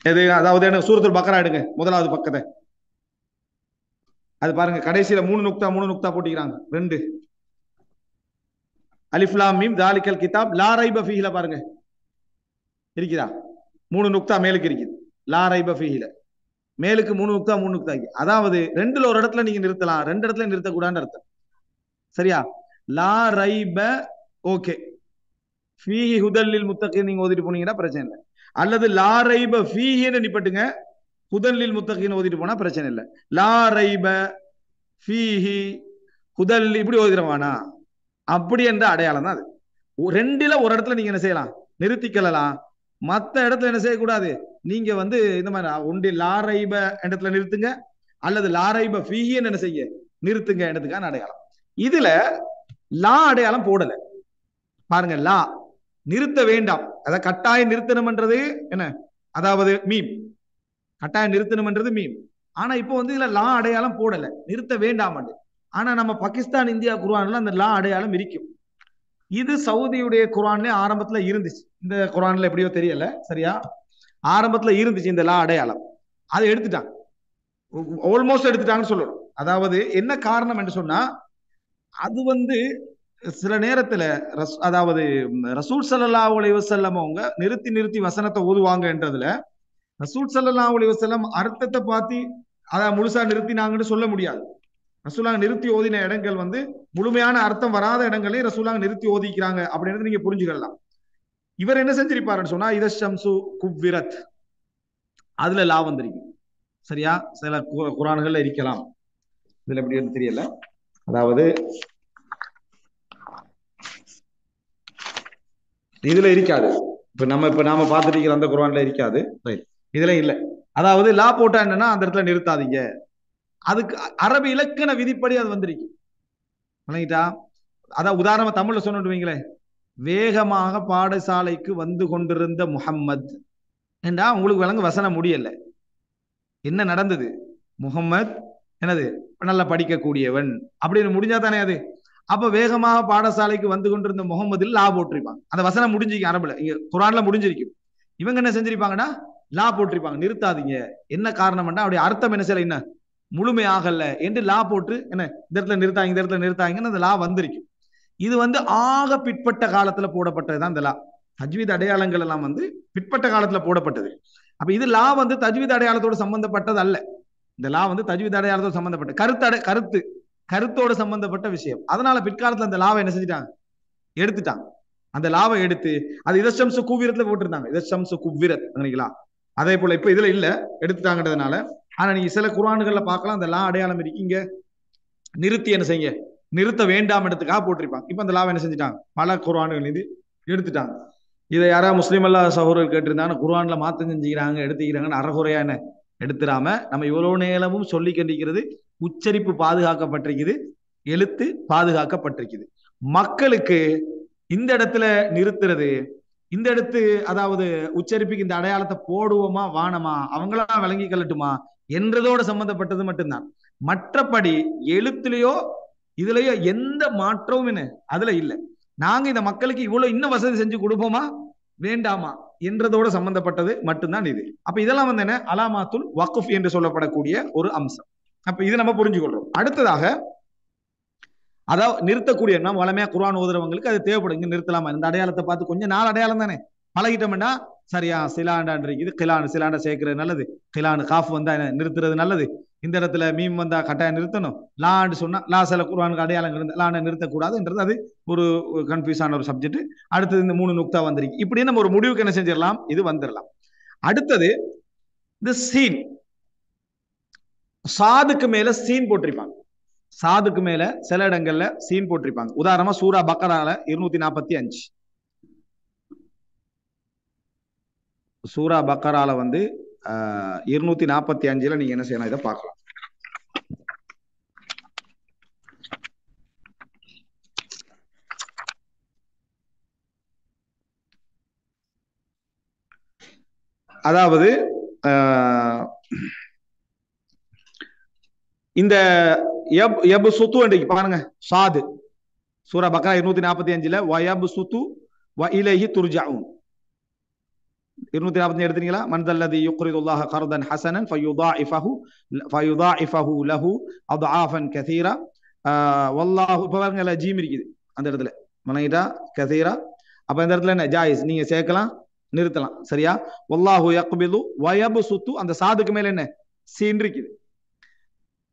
எது? அதாவது என்ன, சூரத்துல் பக்ரா எடுங்க, முதலாவது பக்கத்தை. அது பாருங்க கடைசியில 3 நுக்தா போட்டிக்கிறாங்க. 2 அலிஃப் லாம் மீம் தாலிகல் கிதாப் லா ரைப ஃபீஹில பாருங்க இருக்குதா? 3 நுக்தா மேலுக்கு இருக்குது. லா ரைப ஃபீஹில மேலுக்கு 3 நுக்தா. அதாவது 2ல ஒரு இடத்துல நீங்க நிறுத்தலாம், 2 இடத்துல நிறுத்தக்கூடாதுன்னு அர்த்தம். சரியா? லா ரைப ஓகே, ஃபீஹி ஹுதல்லில் முத்தகீன் நீங்க ஓதிட்டு போனீங்கன்னா பிரச்சனை இல்லை. அல்லது லா ரைப ஃபீஹின்னு நிப்பட்டுங்க, ஹுதல்லில் முத்தகீன் ஓதிட்டு போனா பிரச்சனை இல்லை. லா ரைப ஃபீஹி ஹுதல் இப்படி ஓதிடுவானா அப்படி என்ற அடையாளம் தான் அது. 2ல ஒரு இடத்துல நீங்க என்ன செய்யலாம், நிறுத்திக்கலாம். மற்ற இடத்துல என்ன செய்யக்கூடாது, நீங்க இந்த மாதிரி ஒன்று லா ரைப இடத்துல நிறுத்துங்க, அல்லது லா ரைப ஃபீஹின்னு என்ன செய்ய நிறுத்துங்க இடத்துக்கான அடையாளம். இதுல லா அடையாளம் போடல பாருங்க. லா நிறுத்த வேண்டாம், அதாவது கட்டாயம் நிறுத்தணும்ன்றது என்ன, அதாவது மீம் கட்டாயம் நிறுத்தணும்ன்றது மீம். ஆனா இப்போ இதுல லா அடையாளம் போடல, நிறுத்த வேண்டாம். ஆனா நம்ம பாகிஸ்தான் இந்தியா குர்ஆன்ல அந்த லா அடையாளம் இருக்கும். இது சவுதியுடைய குர்ஆன்ல ஆரம்பத்துல இருந்துச்சு, இந்த குர்ஆன்ல எப்படியோ தெரியல. சரியா? ஆரம்பத்துல இருந்துச்சு இந்த லா அடையாளம், அதை எடுத்துட்டாங்க, ஆல்மோஸ்ட் எடுத்துட்டாங்கன்னு சொல்லணும். அதாவது என்ன காரணம் என்று சொன்னா அது சில நேரத்துல அதாவது ரசூல் ஸல்லல்லாஹு அலைஹி வஸல்லம் அவங்க நிறுத்தி வசனத்தை ஓதுவாங்கன்றதுல ரசூல் ஸல்லல்லாஹு அலைஹி வஸல்லம் அர்த்தத்தை பார்த்து அதை முழுசா நிறுத்தினாங்கன்னு சொல்ல முடியாது. ரசூலாங்க நிறுத்தி ஓதின இடங்கள் முழுமையான அர்த்தம் வராத இடங்களையும் ரசூலாங்க நிறுத்தி ஓதிக்கிறாங்க அப்படின்றது நீங்க புரிஞ்சுக்கலாம். இவர் என்ன செஞ்சிருப்பாருன்னு சொன்னா இத ஷம்சு குவ்விரத் அதுல லா வந்திருக்கு. சரியா? சில குர்ஆன்கள்ல இருக்கலாம், இதுல எப்படி தெரியல. அதாவது இதுல இருக்காது, இப்ப நாம பார்த்துட்டு இருக்கிற அந்த குர்ஆன்ல இருக்காது, இதுல இல்ல. அதாவது லா போட்டா என்னன்னா அந்த இடத்துல நிறுத்தாதீங்க. அதுக்கு அரபு இலக்கண விதிப்படி அது வந்திருக்கு. விளங்கிட்டா? அதான் உதாரணமா தமிழ்ல சொன்னு வைங்களேன், வேகமாக பாடசாலைக்கு வந்து கொண்டிருந்த முஹம்மத் என்றா உங்களுக்கு விளங்க வசனம் முடியல. என்ன நடந்தது? முகம்மது என்னது நல்லா படிக்கக்கூடியவன் அப்படின்னு முடிஞ்சா தானே அது. அப்ப வேகமாக பாடசாலைக்கு வந்து கொண்டிருந்த முகமதில் லா போட்டிருப்பாங்க. அந்த வசனம் முடிஞ்சிருக்கு அரபுல, இங்க குரான்ல முடிஞ்சிருக்கும். இவங்க என்ன செஞ்சிருப்பாங்கன்னா லா போட்டிருப்பாங்க, நிறுத்தாதீங்க. என்ன காரணம்னா அவருடைய அர்த்தம் என்ன செய்யல, என்ன முழுமையாகல என்று லா போட்டு என்ன இந்த இடத்துல நிறுத்தாங்க, இந்த இடத்துல நிறுத்தாங்கன்னு அந்த லா வந்திருக்கும். இது வந்து ஆக பிற்பட்ட காலத்துல போடப்பட்டதுதான் இந்த லா. தஜ்வீத் அடையாளங்கள் எல்லாம் வந்து பிற்பட்ட காலத்துல போடப்பட்டது. அப்ப இது லா வந்து தஜ்வீத் அடையாளத்தோடு சம்பந்தப்பட்டது அல்ல. இந்த லா வந்து தஜ்வீத் அடையாளத்தோடு சம்பந்தப்பட்ட கருத்தோடு சம்பந்தப்பட்ட விஷயம். அதனால பிற்காலத்துல அந்த லாவை என்ன செஞ்சுட்டாங்க, எடுத்துட்டாங்க. அந்த லாவை எடுத்து அது இதம்சு குவிரத்துல போட்டிருந்தாங்க, இதம்சு குவிரத் நினைங்களா. அதே போல இப்ப இதுல இல்ல, எடுத்துட்டாங்கன்றதுனால. ஆனா நீங்க சில குர்ஆன்கள்ல பார்க்கலாம் அந்த லா அடையாளம் இருக்கீங்க, நிறுத்தி என்ன செய்ய, நிறுத்த வேண்டாம் இடத்துக்காக போட்டிருப்பாங்க. இப்ப அந்த லாவை என்ன செஞ்சுட்டாங்க, பல குர்ஆன்கள் இது எடுத்துட்டாங்க. இதை யாரா முஸ்லீம் அல்லா சகோதரர்கள் கேட்டிருந்தாங்க, குர்ஆன்ல மாத்தம் செஞ்சுக்கிறாங்க எடுத்துக்கிறாங்கன்னு அறகுறையா என்ன எடுத்துடாம, நம்ம இவ்வளவு நேரமும் சொல்லி கண்டிக்கிறது, உச்சரிப்பு பாதுகாக்கப்பட்டிருக்குது, எழுத்து பாதுகாக்கப்பட்டிருக்குது. மக்களுக்கு இந்த இடத்துல நிறுத்துறது, இந்த இடத்து அதாவது உச்சரிப்புக்கு இந்த அடையாளத்தை போடுவோமா வானமா அவங்களா விளங்கி கொள்ளட்டுமா என்றதோட சம்பந்தப்பட்டது மட்டும்தான். மற்றபடி எழுத்துலயோ இதுலயோ எந்த மாற்றமும் என்ன அதுல இல்லை. நாங்க இந்த மக்களுக்கு இவ்வளவு இன்னும் வசதி செஞ்சு கொடுப்போமா வேண்டாமா என்றதோட சம்பந்தப்பட்டது மட்டும்தான் இது. அப்ப இதெல்லாம் வந்து என்ன, அலாமாத்துல் வக்ஃப் என்று சொல்லப்படக்கூடிய ஒரு அம்சம். அப்ப இது நம்ம புரிஞ்சுக்கொள்றோம். அடுத்ததாக அதாவது நிறுத்தக்கூடிய நம்ம வளமையா குர்ஆன் ஓதுறவங்களுக்கு அது தேவைப்படும். இங்க நிறுத்தலாமா, இந்த அடையாளத்தை பார்த்து கொஞ்சம் நாள் அடையாளம் தானே பழகிட்டோம்னா சரியா, சிலாண்டான் இருக்குது, கிலான் சிலாண்ட சேர்க்கிறது நல்லது, கிலான் காஃப் வந்தா நிறுத்துறது நல்லது, இந்த இடத்துல மீம் வந்தா கட்டாயம் நிறுத்தணும், லான்னு சொன்னா லா சில குர்ஆனுக்கு அடையாளங்கள் லான நிறுத்தக்கூடாதுன்றது அது ஒரு கன்ஃபியூஸ் ஆன ஒரு சப்ஜெக்ட். அடுத்தது இந்த 3 நுக்தா வந்திருக்கு. இப்படி நம்ம ஒரு முடிவுக்கு என்ன செஞ்சிடலாம், இது வந்துடலாம். அடுத்தது இந்த சீன், சாதுக்கு மேல சீன் போட்டிருப்பாங்க. சாதுக்கு மேல சில இடங்கள்ல சீன் போட்டிருப்பாங்க. உதாரணமா சூரா பக்கரால 245, சூரா பக்கரால வந்து 245 நீங்க என்ன செய்யணும், இதை பார்க்கலாம். அதாவது இந்த பாருங்க, சாது சூரா பக்கரா 245 வயபு சுத்து வ இலைஹி துர்ஜஊன் 245 எடுத்தீங்களா, மன்தல்லதி யுக்ரிதுல்லாஹ கர்தன் ஹஸனன் ஃபயுதாஇஃபஹு லஹு அத்ஆஃபன் கஸீரா வல்லாஹு. பாருங்க ஜீம் இருக்குது அந்த இடத்துல, மனைதா கஸீரா. அப்ப இந்த இடத்துல என்ன ஜாயிஸ், நீங்க சேர்க்கலாம் நிறுத்தலாம், சரியா. வல்லாஹு யக்பிது வயபசுத்து, அந்த சாதுக்கு மேல என்ன சீன் இருக்குது.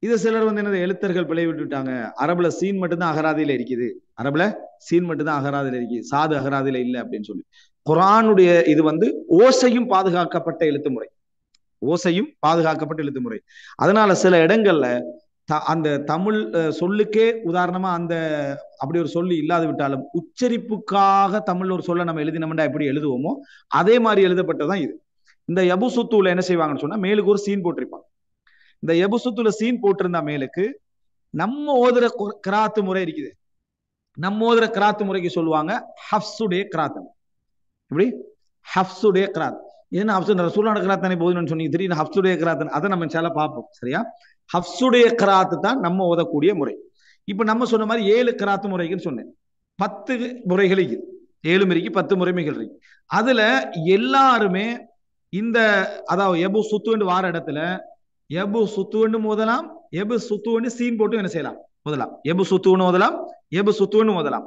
இது சிலர் வந்து என்னது எழுத்தர்கள் பிழை விட்டுட்டாங்க, அரபுல சீன் மட்டும்தான் அகராதியில இருக்குது, அரபுல சீன் மட்டும்தான் அகராதியில இருக்குது, சாது அகராதியில இல்லை அப்படின்னு சொல்லி. குர்ஆனுடைய இது வந்து ஓசையும் பாதுகாக்கப்பட்ட எழுத்து முறை, ஓசையும் பாதுகாக்கப்பட்ட எழுத்து முறை. அதனால சில இடங்கள்ல அந்த தமிழ் சொல்லுக்கே உதாரணமா அந்த அப்படி ஒரு சொல்லி இல்லாது விட்டாலும் உச்சரிப்புக்காக தமிழ் ஒரு சொல்ல நம்ம எழுதினோம்னா எப்படி எழுதுவோமோ அதே மாதிரி எழுதப்பட்டதான் இது. இந்த யபுசுத்துல என்ன செய்வாங்கன்னு சொன்னா மேலுக்கு ஒரு சீன் போட்டிருப்பாங்க. இந்த யபுசுத்துல சீன் போட்டிருந்தா மேலுக்கு நம்ம ஓதுற கிராத்து முறை இருக்குது, நம்ம ஓதுற கிராத்து முறைக்கு சொல்லுவாங்க ஹஃப்ஸுடைய கிராத். இப்படி ஹஃப்ஸுடைய கிராத், ஏன்னா ஹஃப்ஸ் ரசூலுல்லாஹி கிராத் தானே போதுன்னு சொன்னீங்க, திடீர்னு ஹஃப்ஸுடைய கிராத் அதை நம்ம இன்ஷா அல்லாஹ் பார்ப்போம், சரியா. ஹஃப்ஸுடைய கிராத்து தான் நம்ம ஓதக்கூடிய முறை. இப்ப நம்ம சொன்ன மாதிரி 7 கிராத்து முறைகள் சொன்னேன், 10 முறைகள் இருக்குது, 7 இருக்கு 10 முறைமைகள் இருக்கு. அதுல எல்லாருமே இந்த அதாவது எபு சுத்துன்னு வார இடத்துல எபு சுத்துன்னு முதலாம், எபு சுத்துன்னு சீன் போட்டு என்ன செய்யலாம் முதலாம், எபு சுத்துன்னு முதலாம், எபு சுத்துன்னு முதலாம்.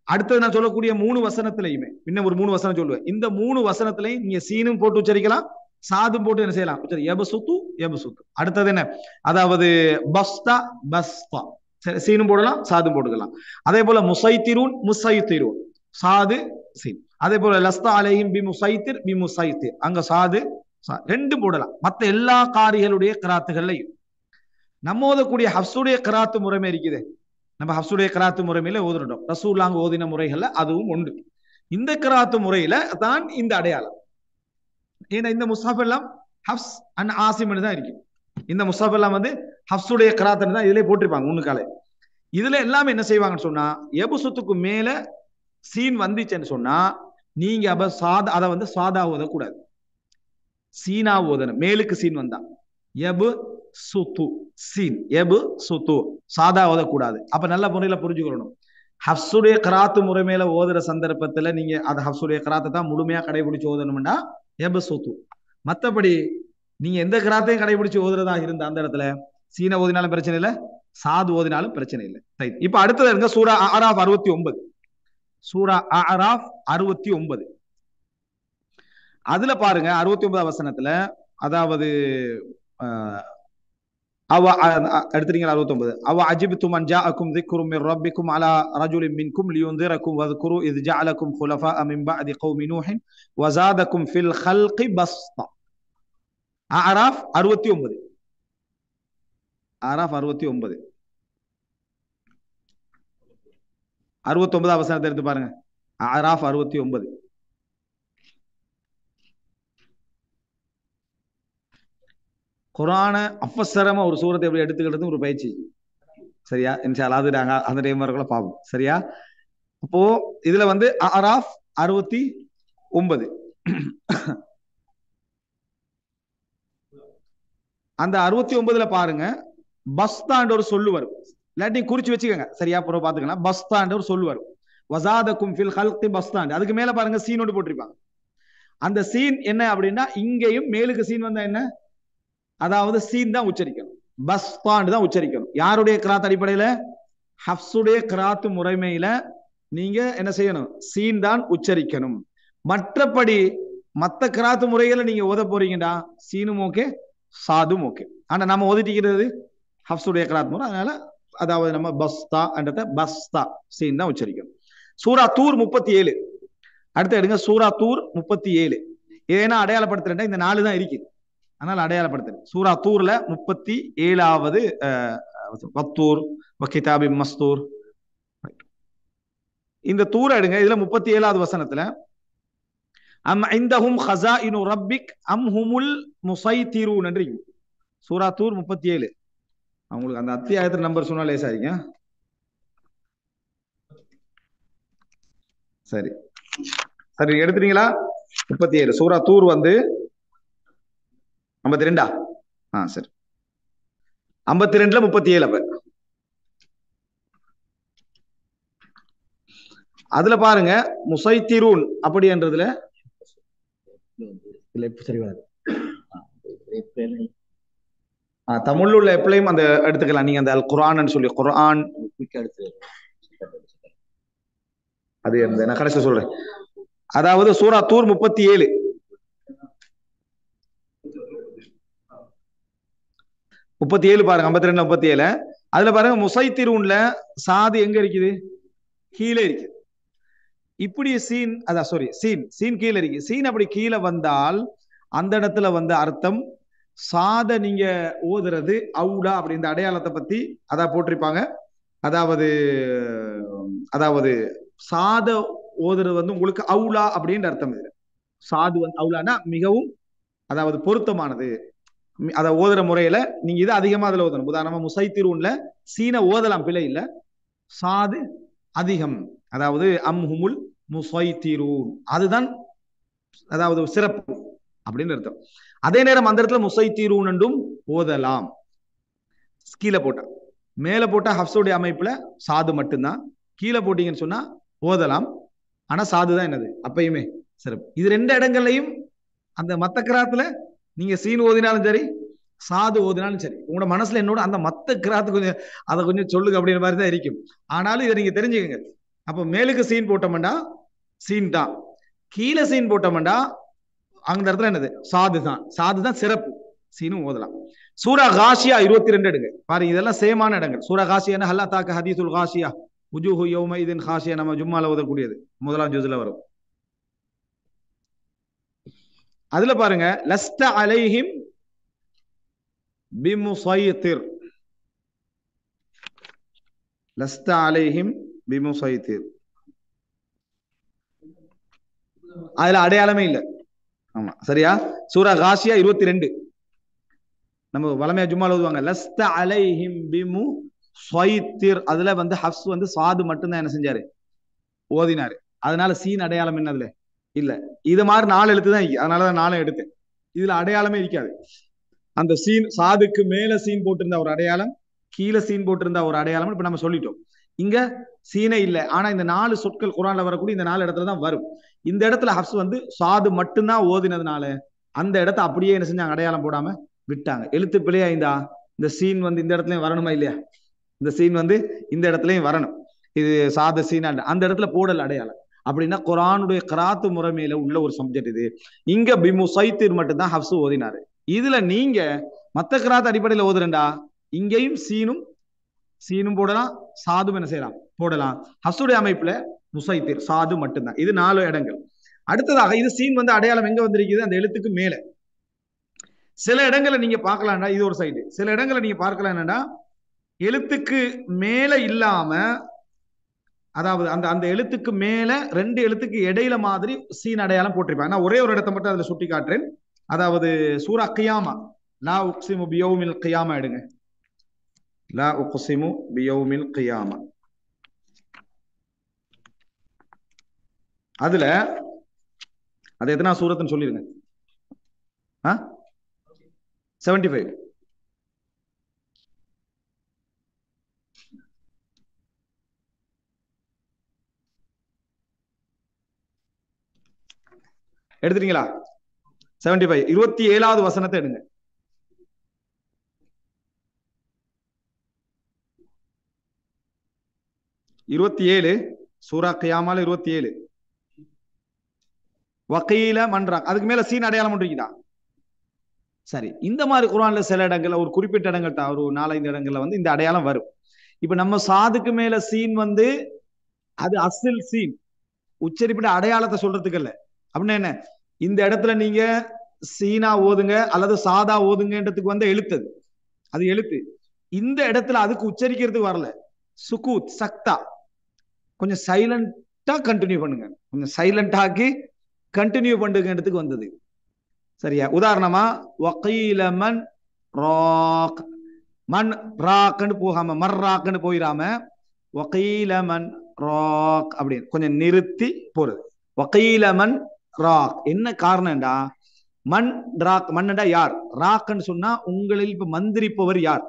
அடுத்தது நான் சொல்லக்கூடிய 3 வசனத்திலையுமே இன்னும் ஒரு 3 வசனம் சொல்லுவேன், இந்த 3 வசனத்திலையும் நீங்க சீனும் போட்டு உச்சரிக்கலாம், சாதும் போட்டு என்ன செய்யலாம் உச்சரி, எபு சுத்து எபு சுத்து. அடுத்தது என்ன, அதாவது பஸ்தா பஸ்தா, சீனும் போடலாம் சாதும் போட்டுக்கலாம். அதே போல முசைத்திரூன் முசைத்திரூன், சாது சீன். அதே போல லஸ்தா அலைஹிம் பி முசைத்திர் பி முசைத்திர், அங்க சாது ரெண்டும் போடலாம். மற்ற எல்லா காரிகளுடைய கிராத்துகள்லையும் நம்ம ஓதக்கூடிய ஹஃப்ஸுடைய கிராத்து முறைமை இருக்குது, நம்ம ஹஃப்ஸுடைய கிராத்து முறைமையில ஓதுறோம், ரசூலுல்லாஹ் ஓதின முறைகள்ல அதுவும் உண்டு. இந்த கிராத்து முறையில தான் இந்த அடையாளம். ஏன்னா இந்த முஸ்ஹப் எல்லாம் ஹப்ஸ் அண்ட் ஆசிம் தான் இருக்கு. இந்த முஸ்ஹப் எல்லாம் வந்து ஹப்ஸுடைய கிராத் தான் இதுல போட்டிருப்பாங்க முன்னுக்கால. இதுல எல்லாமே என்ன செய்வாங்கன்னு சொன்னா, எபுசுத்துக்கு மேல சீன் வந்துச்சுன்னு சொன்னா நீங்க அப்ப அதை வந்து சாதா ஓதக்கூடாது, சீனா ஓதணும். மேலுக்கு சீன் வந்தா எபு சுத்து சீன், எபு சுத்து, சாதா ஓதக்கூடாது. அப்ப நல்ல முறையில புரிஞ்சுக்கணும். ஹப்ஸுடைய கிராத்து முறை மேல ஓதுற சந்தர்ப்பத்துல நீங்க அந்த ஹப்ஸுடைய கிராத்தை தான் முழுமையா கடைபிடிச்சு ஓதணும்னா எபு சுத்து. மத்தபடி நீங்க எந்த கிராத்தையும் கடைபிடிச்சு ஓதுறதா இருந்தா அந்த இடத்துல சீன ஓதினாலும் பிரச்சனை இல்லை, சாது ஓதினாலும் பிரச்சனை இல்லை. இப்ப அடுத்தது இருங்க சூரா அராஃப் 69. சூரா அராஃப் 69 அதுல பாருங்க 69 வசனத்துல, அதாவது எடுத்துறீங்களா 69. அவ அஜிப்தும் அன் ஜாஅக்கும் ذிக்ரும் மின் ரப்பிக்கும் அலா ரஜுலின் மின்கும் லியுன்திரக்கும் வذ்குரு இஸ் ஜஅலக்கும் خلفاء من بعد قوم نوح وزادكم في الخلق بسطة. அராஃப் 69. அராஃப் 69 69 வசனத்தை எடுத்து பாருங்க. அராஃப் 69. குரான அஃபசரமா ஒரு சூரத்தை எப்படி எடுத்துக்கிறது ஒரு பயிற்சி. சரியா? இன்ஷா அல்லாஹ் அது நாங்க அந்த டைம் வரக்குள்ள பார்ப்போம். சரியா? அப்போ இதுல வந்து அராஃப் 69 அந்த 69ல பாருங்க, பஸ்தாண்ட் ஒரு சொல்லு வரும். இல்லாட்டி குறிச்சு வச்சுக்கோங்க, சரியா? புறம் பாத்துக்கலாம். பஸ்தாண்ட் ஒரு சொல்லு வரும். வஸாதக்கும் ஃபில் ஹல்கி பஸ்தாண்ட். அதுக்கு மேல பாருங்க சீனோடு போட்டிருப்பாங்க. அந்த சீன் என்ன அப்படின்னா, இங்கேயும் மேலுக்கு சீன் வந்தா என்ன, அதாவது சீன் தான் உச்சரிக்கணும், பஸ்தாண்ட் தான் உச்சரிக்கணும். யாருடைய கிராத் அடிப்படையில? ஹப்ஸுடைய கிராத்து முறைமையில நீங்க என்ன செய்யணும், சீன் தான் உச்சரிக்கணும். மற்றபடி மத்த கிராத்து முறைகளை நீங்க ஓத போறீங்கடா சீனும் ஓகே, சாதும் ஓகே. ஆனா நம்ம ஓதிட்டிக்கிறது ஹப்ஸுடைய கிராத் முறை, அதனால அதாவது நம்ம பஸ்தா என்றத பஸ்தா சீன் தான் உச்சரிக்கணும். சூரா தூர் 37 அடுத்து எடுங்க. சூரா தூர் 37 ஏன்னா அடையாளப்படுத்துறேன், இந்த 4 தான் இருக்கு, அதனால அடையாளப்படுத்துறேன். சூரா தூர்ல 37வது வத்தூர் வகிதாபி மஸ்தூர். இந்த தூர் எடுங்க. இதுல 37வது வசனத்துல அம் இந்தஹும் ஹஸாயினு ரப்பிக் அம் ஹுமுல் முஸைத்திரூன் என்று. சூரா தூர் 37. அவங்களுக்கு அந்த அத்தியாயத்துல நம்பர் சொன்னா லேசாரிங்க. சரி சரி எடுத்துட்டீங்களா? 37 சூரா தூர் வந்து 52. சரி 52ல 37. அப்ப அதுல பாருங்க முஸைத்திரூன் அப்படின்றதுல தமிழ் உள்ள எப்பளையும் அந்த எடுத்துக்கலாம் நீங்க. அந்த அல் குர்ஆன் சொல்லி குர்ஆன் அது நான் கடைசி சொல்றேன். அதாவது சூரா தூர் 37 பாருங்க. 52 37 அதுல பாருங்க முஸைத்திரூன்ல சாது எங்க இருக்குது? கீழே இருக்கு. இப்படி சீன் அதான் சாரி சீன் கீழே இருக்கு. சீன் அப்படி கீழே வந்தால் அந்த இடத்துல வந்து அர்த்தம் சாத நீங்க ஓதுறது அவுடா அப்படின்ற அடையாளத்தை பத்தி அதான் போட்டிருப்பாங்க. அதாவது அதாவது சாத ஓதுறது வந்து உங்களுக்கு அவுலா அப்படின்ற அர்த்தம். இது சாது வந்து அவுலானா மிகவும் அதாவது பொருத்தமானது. அதை ஓதுற முறையில நீங்க இதை அதிகமா அதுல ஓதணும். உதாரணமா முஸைத்திரூன்ல சீன ஓதலாம், பிழை இல்ல, சாது அதிகம். அதாவது அம்ஹுமுல் முஸைத்திரூன் அதுதான் அதாவது சிறப்பு அப்படின்னு அர்த்தம். அதே நேரம் அந்த இடத்துல முஸைத்திரூன் என்றும் ஓதலாம். கீழே போட்டா, மேல போட்டா ஹப்ஸுடைய அமைப்புல சாது மட்டும்தான், கீழே போட்டீங்கன்னு சொன்னா ஓதலாம். ஆனா சாதுதான் என்னது அப்பயுமே சிறப்பு. இது 2 இடங்கள்லையும் அந்த மத்த கிராத்துல நீங்க சீன் ஓதினாலும் சரி, சாது ஓதினாலும் சரி, உங்களோட மனசுல என்னோட அந்த மத்த கிராத்து கொஞ்சம் அதை கொஞ்சம் சொல்லுங்க அப்படின்ற மாதிரி தான் இருக்கும். ஆனாலும் இதை நீங்க தெரிஞ்சுக்கங்க. அப்ப மேலுக்கு சீன் போட்டோம்டா சீன் தான், கீழே சீன் போட்டோம்டா அந்த இடத்துல என்னது சாது தான் சிறப்பு, சீனும் ஓதலாம். சூரா காஷியா 22 எடுங்க பாருங்க. இதெல்லாம் சேமான இடங்கள். சூரா காஷியா ஹல்லா தாக்க ஹதீசுல் காஷியா உஜூஹு யௌமைதின் காஷியா, நம்ம ஜும்மால ஓதக்கூடியது 1ஆம் ஜுஸ்ல வரும். அதுல பாருங்க லஸ்த அலைஹிம் பிமுஸைத்திர், லஸ்த அலைஹிம் பிமுஸைத்திர், அதுல அடையாளமே இல்லை. ஆமா சரியா? சூரா காஷியா 22. நம்ம வளமையா ஜும்மால ஓதுவாங்க லஸ்த அலைஹிம் பிமு ஸ்வைத்திர். அதுல வந்து ஹஃப்ஸ் வந்து சாது மட்டும்தான் என்ன செஞ்சாரு, ஓதினாரு. அதனால சீன் அடையாளம் என்ன அதுல இல்ல. இது மாதிரி 4 எழுத்து தான், அதனாலதான் 4 எடுத்தேன். இதுல அடையாளமே இருக்காது. அந்த சீன் சாதுக்கு மேல சீன் போட்டிருந்த ஒரு அடையாளம், கீழே சீன் போட்டிருந்த ஒரு அடையாளம் இப்ப நம்ம சொல்லிட்டோம். இங்க சீனே இல்ல. ஆனா இந்த 4 சொற்கள் குரான்ல வரக்கூடிய இந்த 4 இடத்துல தான் வரும். இந்த இடத்துல ஹப்ஸ் வந்து சாது மட்டும்தான் ஓதினதுனால அந்த இடத்த அப்படியே என்ன செஞ்சாங்க, அடையாளம் போடாம விட்டாங்க. எழுத்து பிழையா இந்த சீன் வந்து இந்த இடத்துலயும் வரணுமா இல்லையா? இந்த சீன் வந்து இந்த இடத்துலயும் வரணும். இது சாத சீன் அந்த இடத்துல போடல் அடையாளம். அப்படின்னா குரானுடைய கராத்து முறைமையில உள்ள ஒரு சப்ஜெக்ட் இது. இங்க பிமுசைத்திர் மட்டும்தான் ஹப்ஸ் ஓதினாரு. இதுல நீங்க மத்த கிராத் அடிப்படையில் ஓதுறா இங்கேயும் சீனும் போடலாம், சாதும் என்ன செய்யலாம் போடலாம். ஹப்ஸுடைய அமைப்புல முசைத்திர் சாது மட்டும்தான். இது 4 இடங்கள். அடுத்ததாக இது சீன் வந்து அடையாளம் எங்க வந்திருக்குது, அந்த எழுத்துக்கு மேல. சில இடங்களை நீங்க பார்க்கலாம்டா, இது ஒரு சைடு. சில இடங்களை நீங்க பார்க்கலாம் என்னன்னா எழுத்துக்கு மேல இல்லாம, அதாவது அந்த அந்த எழுத்துக்கு மேல 2 எழுத்துக்கு இடையில மாதிரி சீன் அடையாளம் போட்டிருப்பாங்க. நான் ஒரே ஒரு இடத்தை மட்டும் அதுல சுட்டி காட்டுறேன். அதாவது சூரா கியாமா, லா உக்ஸிமு பியௌமில் கியாமா எடுங்க. லா உக்ஸிமு பியௌமில் கியாமா. அதுல அது எத்தனா சூரத்துன்னு சொல்லிருங்க. 75. எடுத்துட்டீங்களா? 75 27வது வசனத்தை எடுங்க. 27 சூரா கியாமால 27. வக்கீல மன்றா, அதுக்கு மேல சீன் அடையாளம் இருக்குதா? சரி, இந்த மாதிரி குர்ஆன்ல சில இடங்கள்ல, ஒரு குறிப்பிட்ட இடங்கள் தான், ஒரு 4-5 இடங்கள்ல வந்து இந்த அடையாளம் வரும். இப்ப நம்ம சாதுக்கு மேல சீன் வந்து அது அசில் சீன், உச்சரிப்பிட்ட அடையாளத்தை சொல்றதுக்கு இல்ல. அப்படின்னா என்ன, இந்த இடத்துல நீங்க சீனா ஓதுங்க அல்லது சாதா ஓதுங்கன்றதுக்கு வந்து எழுத்தது, அது எழுத்து. இந்த இடத்துல அதுக்கு உச்சரிக்கிறதுக்கு வரல. சுகூத் சக்தா, கொஞ்சம் சைலண்டா கண்டினியூ பண்ணுங்க, கொஞ்சம் சைலண்டாக்கி கண்டினியூ பண்ணுங்கன்றதுக்கு வந்தது. சரியா? உதாரணமா வகீல மன் ராக், மன் ராக்னு போகாம மர்ராக்னு போயிடாம வகீல மன் ராக் அப்படின்னு கொஞ்சம் நிறுத்தி போறது. வகீல மன் ராக். என்ன காரணம்டா, மன் ராக், மன்னடா யார், ராக்னு சொன்னா உங்களில் இப்ப மந்திரிப்பவர் யார்,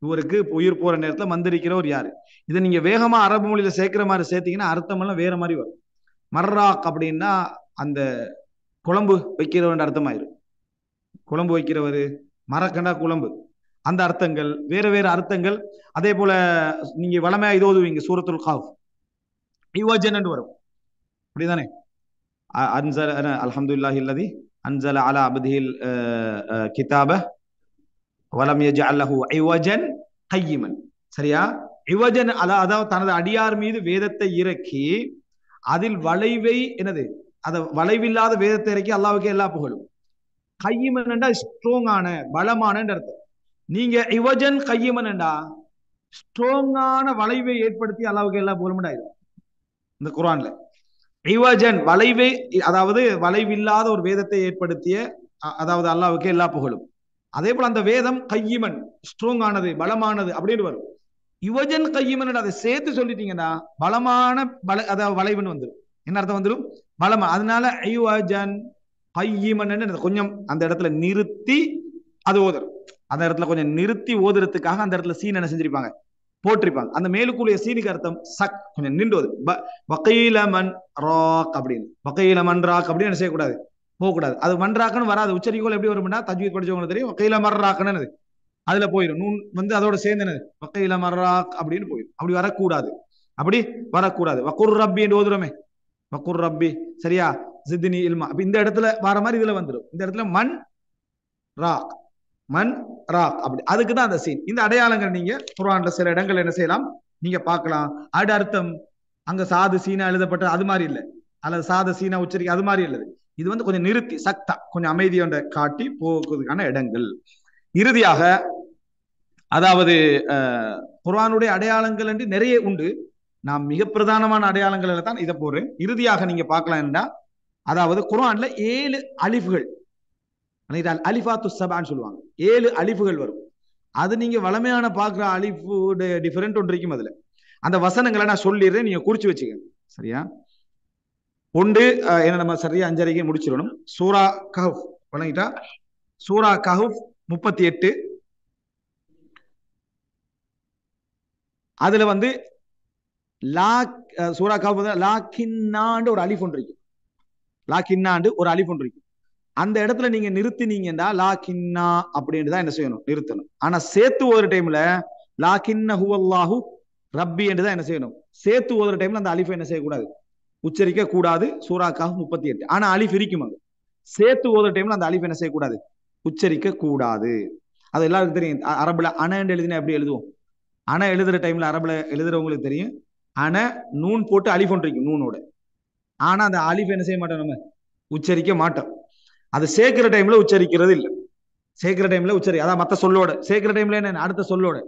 இவருக்கு உயிர் போற நேரத்துல மந்திரிக்கிறவர் யாரு. இதை நீங்க வேகமா அரபு மொழியில சேர்க்கிற மாதிரி சேர்த்தீங்கன்னா அர்த்தம் எல்லாம் வேற மாதிரி வரும். மர்ராக் அப்படின்னா அந்த குழம்பு வைக்கிறவன் அர்த்தமாயிரும். குழம்பு வைக்கிறவரு, மரக்கண்டா குழம்பு, அந்த அர்த்தங்கள் வேற வேற அர்த்தங்கள். அதே போல நீங்க வளமையா இது ஓதுவீங்க சூரத்துல் காஃப், இவஜன் வரும், அப்படிதானே? அன்சல அல்ஹம்துலில்லாஹி அல்லதி அன்சல அலா அப்திஹில் கிதாப வலம் யஜஅல் லஹு இவஜன் கையிமன். சரியா? இவஜன் அதாவது தனது அடியார் மீது வேதத்தை இறக்கி அதில் வளைவை என்னது, அத வளைவில்லாத வேதத்தை இறக்கி அல்லாஹ்வுக்கே எல்லா புகழும். கையிமன் ஸ்ட்ராங்கான பலமான அர்த்தம். நீங்க இவஜன் கையிமன் ஸ்ட்ராங்கான வளைவை ஏற்படுத்தி அல்லாஹ்வுக்கு எல்லா புகழும் இந்த குர்ஆன்ல. இவஜன் வளைவை, அதாவது வளைவில்லாத ஒரு வேதத்தை ஏற்படுத்திய, அதாவது அல்லாஹ்வுக்கு எல்லா புகழும். அதே போல அந்த வேதம் கையிமன் ஸ்ட்ராங்கானது பலமானது அப்படின்னு வரும். யுவஜன் கையிமன் அதை சேர்த்து சொல்லிட்டீங்கன்னா பலமான அதாவது வளைவுன்னு வந்துடும். என்ன அர்த்தம் வந்துடும்? பலமா. அதனால யுவஜன் கையிமன் கொஞ்சம் அந்த இடத்துல நிறுத்தி அது ஓதுற, அந்த இடத்துல கொஞ்சம் நிறுத்தி ஓதுறதுக்காக அந்த இடத்துல சீன் என்ன செஞ்சிருப்பாங்க, போட்டிருப்பாங்க. அந்த மேலுக்குரிய சீனுக்கு அர்த்தம் சக், கொஞ்சம் நின்றுவது. வகையில மன் ராக் அப்படின்னு, வகையில மன் ராக் அப்படின்னு என்ன செய்யக்கூடாது, போகக்கூடாது. அது மன்றாக்குன்னு வராது. உச்சரிக்கோள் எப்படி வரும்னா தஜ்வீத் படிச்சவங்களுக்கு தெரியும். வகையில மர்ராக்குன்னு அதுல போயிடும். நூன் வந்து அதோட சேர்ந்தனது வகையில மர்ராக் அப்படின்னு போயிடும். அப்படி வரக்கூடாது, அப்படி வரக்கூடாது. வக்குர் ரப்பி என்று ஓதுறோமே, வக்குர் ரப்பி, சரியா, சித்தினி இல்மா. அப்ப இந்த இடத்துல வர மாதிரி இதுல வந்துடும். இந்த இடத்துல மன் ராக், மன் ராக் அப்படி, அதுக்கு தான் அந்த சீன். இந்த அடையாளங்கள் நீங்க குர்ஆன்ல சில இடங்கள் என்ன செய்யலாம், நீங்க பார்க்கலாம். அது அர்த்தம் அங்க சாது சீனா எழுதப்பட்ட அது மாதிரி இல்லை, அல்லது சாத சீனா உச்சரிக்க அது மாதிரி இல்லது. இது வந்து கொஞ்சம் நிறுத்தி சக்தா கொஞ்சம் அமைதியோட காட்டி போக்குவதற்கான இடங்கள். இறுதியாக, அதாவது குர்ஆனுடைய அடையாளங்கள் என்று நிறைய உண்டு. நான் மிக பிரதானமான அடையாளங்கள் தான் இதை போறேன். இறுதியாக நீங்க பார்க்கலாம் என்றா, அதாவது குர்ஆன்ல 7 அலிஃப்கள், அலிஃபாத்து சபான்னு சொல்லுவாங்க. 7 அலிஃபுகள் வரும். அது நீங்க வளமையான பாக்குற அலிஃபு டிஃபரெண்ட் ஒன்று இருக்கும். அதுல அந்த வசனங்களை நான் சொல்லிடுறேன், நீங்க குறிச்சு வச்சுக்கங்க. சரியா? ஒன்று என்ன, நம்ம சரியா 5:30 முடிச்சிடணும். சூரா கஹஃப் வழங்கிட்டா, சூரா கஹஃப் 38. அதுல வந்து லா சூரா கஹஃப் லாக்கின்னாண்டு ஒரு அலிஃப் ஒன்று இருக்கு. லாக்கின்னாண்டு ஒரு அலிஃப் ஒன்று இருக்கு. அந்த இடத்துல நீங்க நிறுத்தினீங்கன்னா லாக்கின்னா அப்படின்னு தான் என்ன செய்யணும், நிறுத்தணும். ஆனா சேர்த்து ஒரு டைம்ல லாக்கின்ன ஹுவல்லாஹு ரப்பி என்று தான் என்ன செய்யணும். சேர்த்து ஒரு டைம்ல அந்த அலிஃபை என்ன செய்யக்கூடாது, உச்சரிக்க கூடாது. சூரா கஹஃப் 38. ஆனா அலிஃப் இருக்கும் அங்க. சேர்த்து ஒரு டைம்ல அந்த அலிஃப் என்ன செய்யக்கூடாது, உச்சரிக்க கூடாது. அது எல்லாருக்கும் தெரியும். அரபுல அன என்று எழுதினா எப்படி எழுதுவோம்? அன எழுதுற டைம்ல அரபுல எழுதுறவங்களுக்கு தெரியும். அன நூன் போட்டு அலிஃப் ஒன்று இருக்கும் நூனோட. ஆனா அந்த அலிஃப் என்ன செய்ய மாட்டோம், நம்ம உச்சரிக்க மாட்டோம். அது சேர்க்கிற டைம்ல உச்சரிக்கிறது இல்லை. சேர்க்கிற டைம்ல உச்சரி, அதான் மத்த சொல்லோட சேர்க்கிற டைம்ல என்ன, அடுத்த சொல்லோட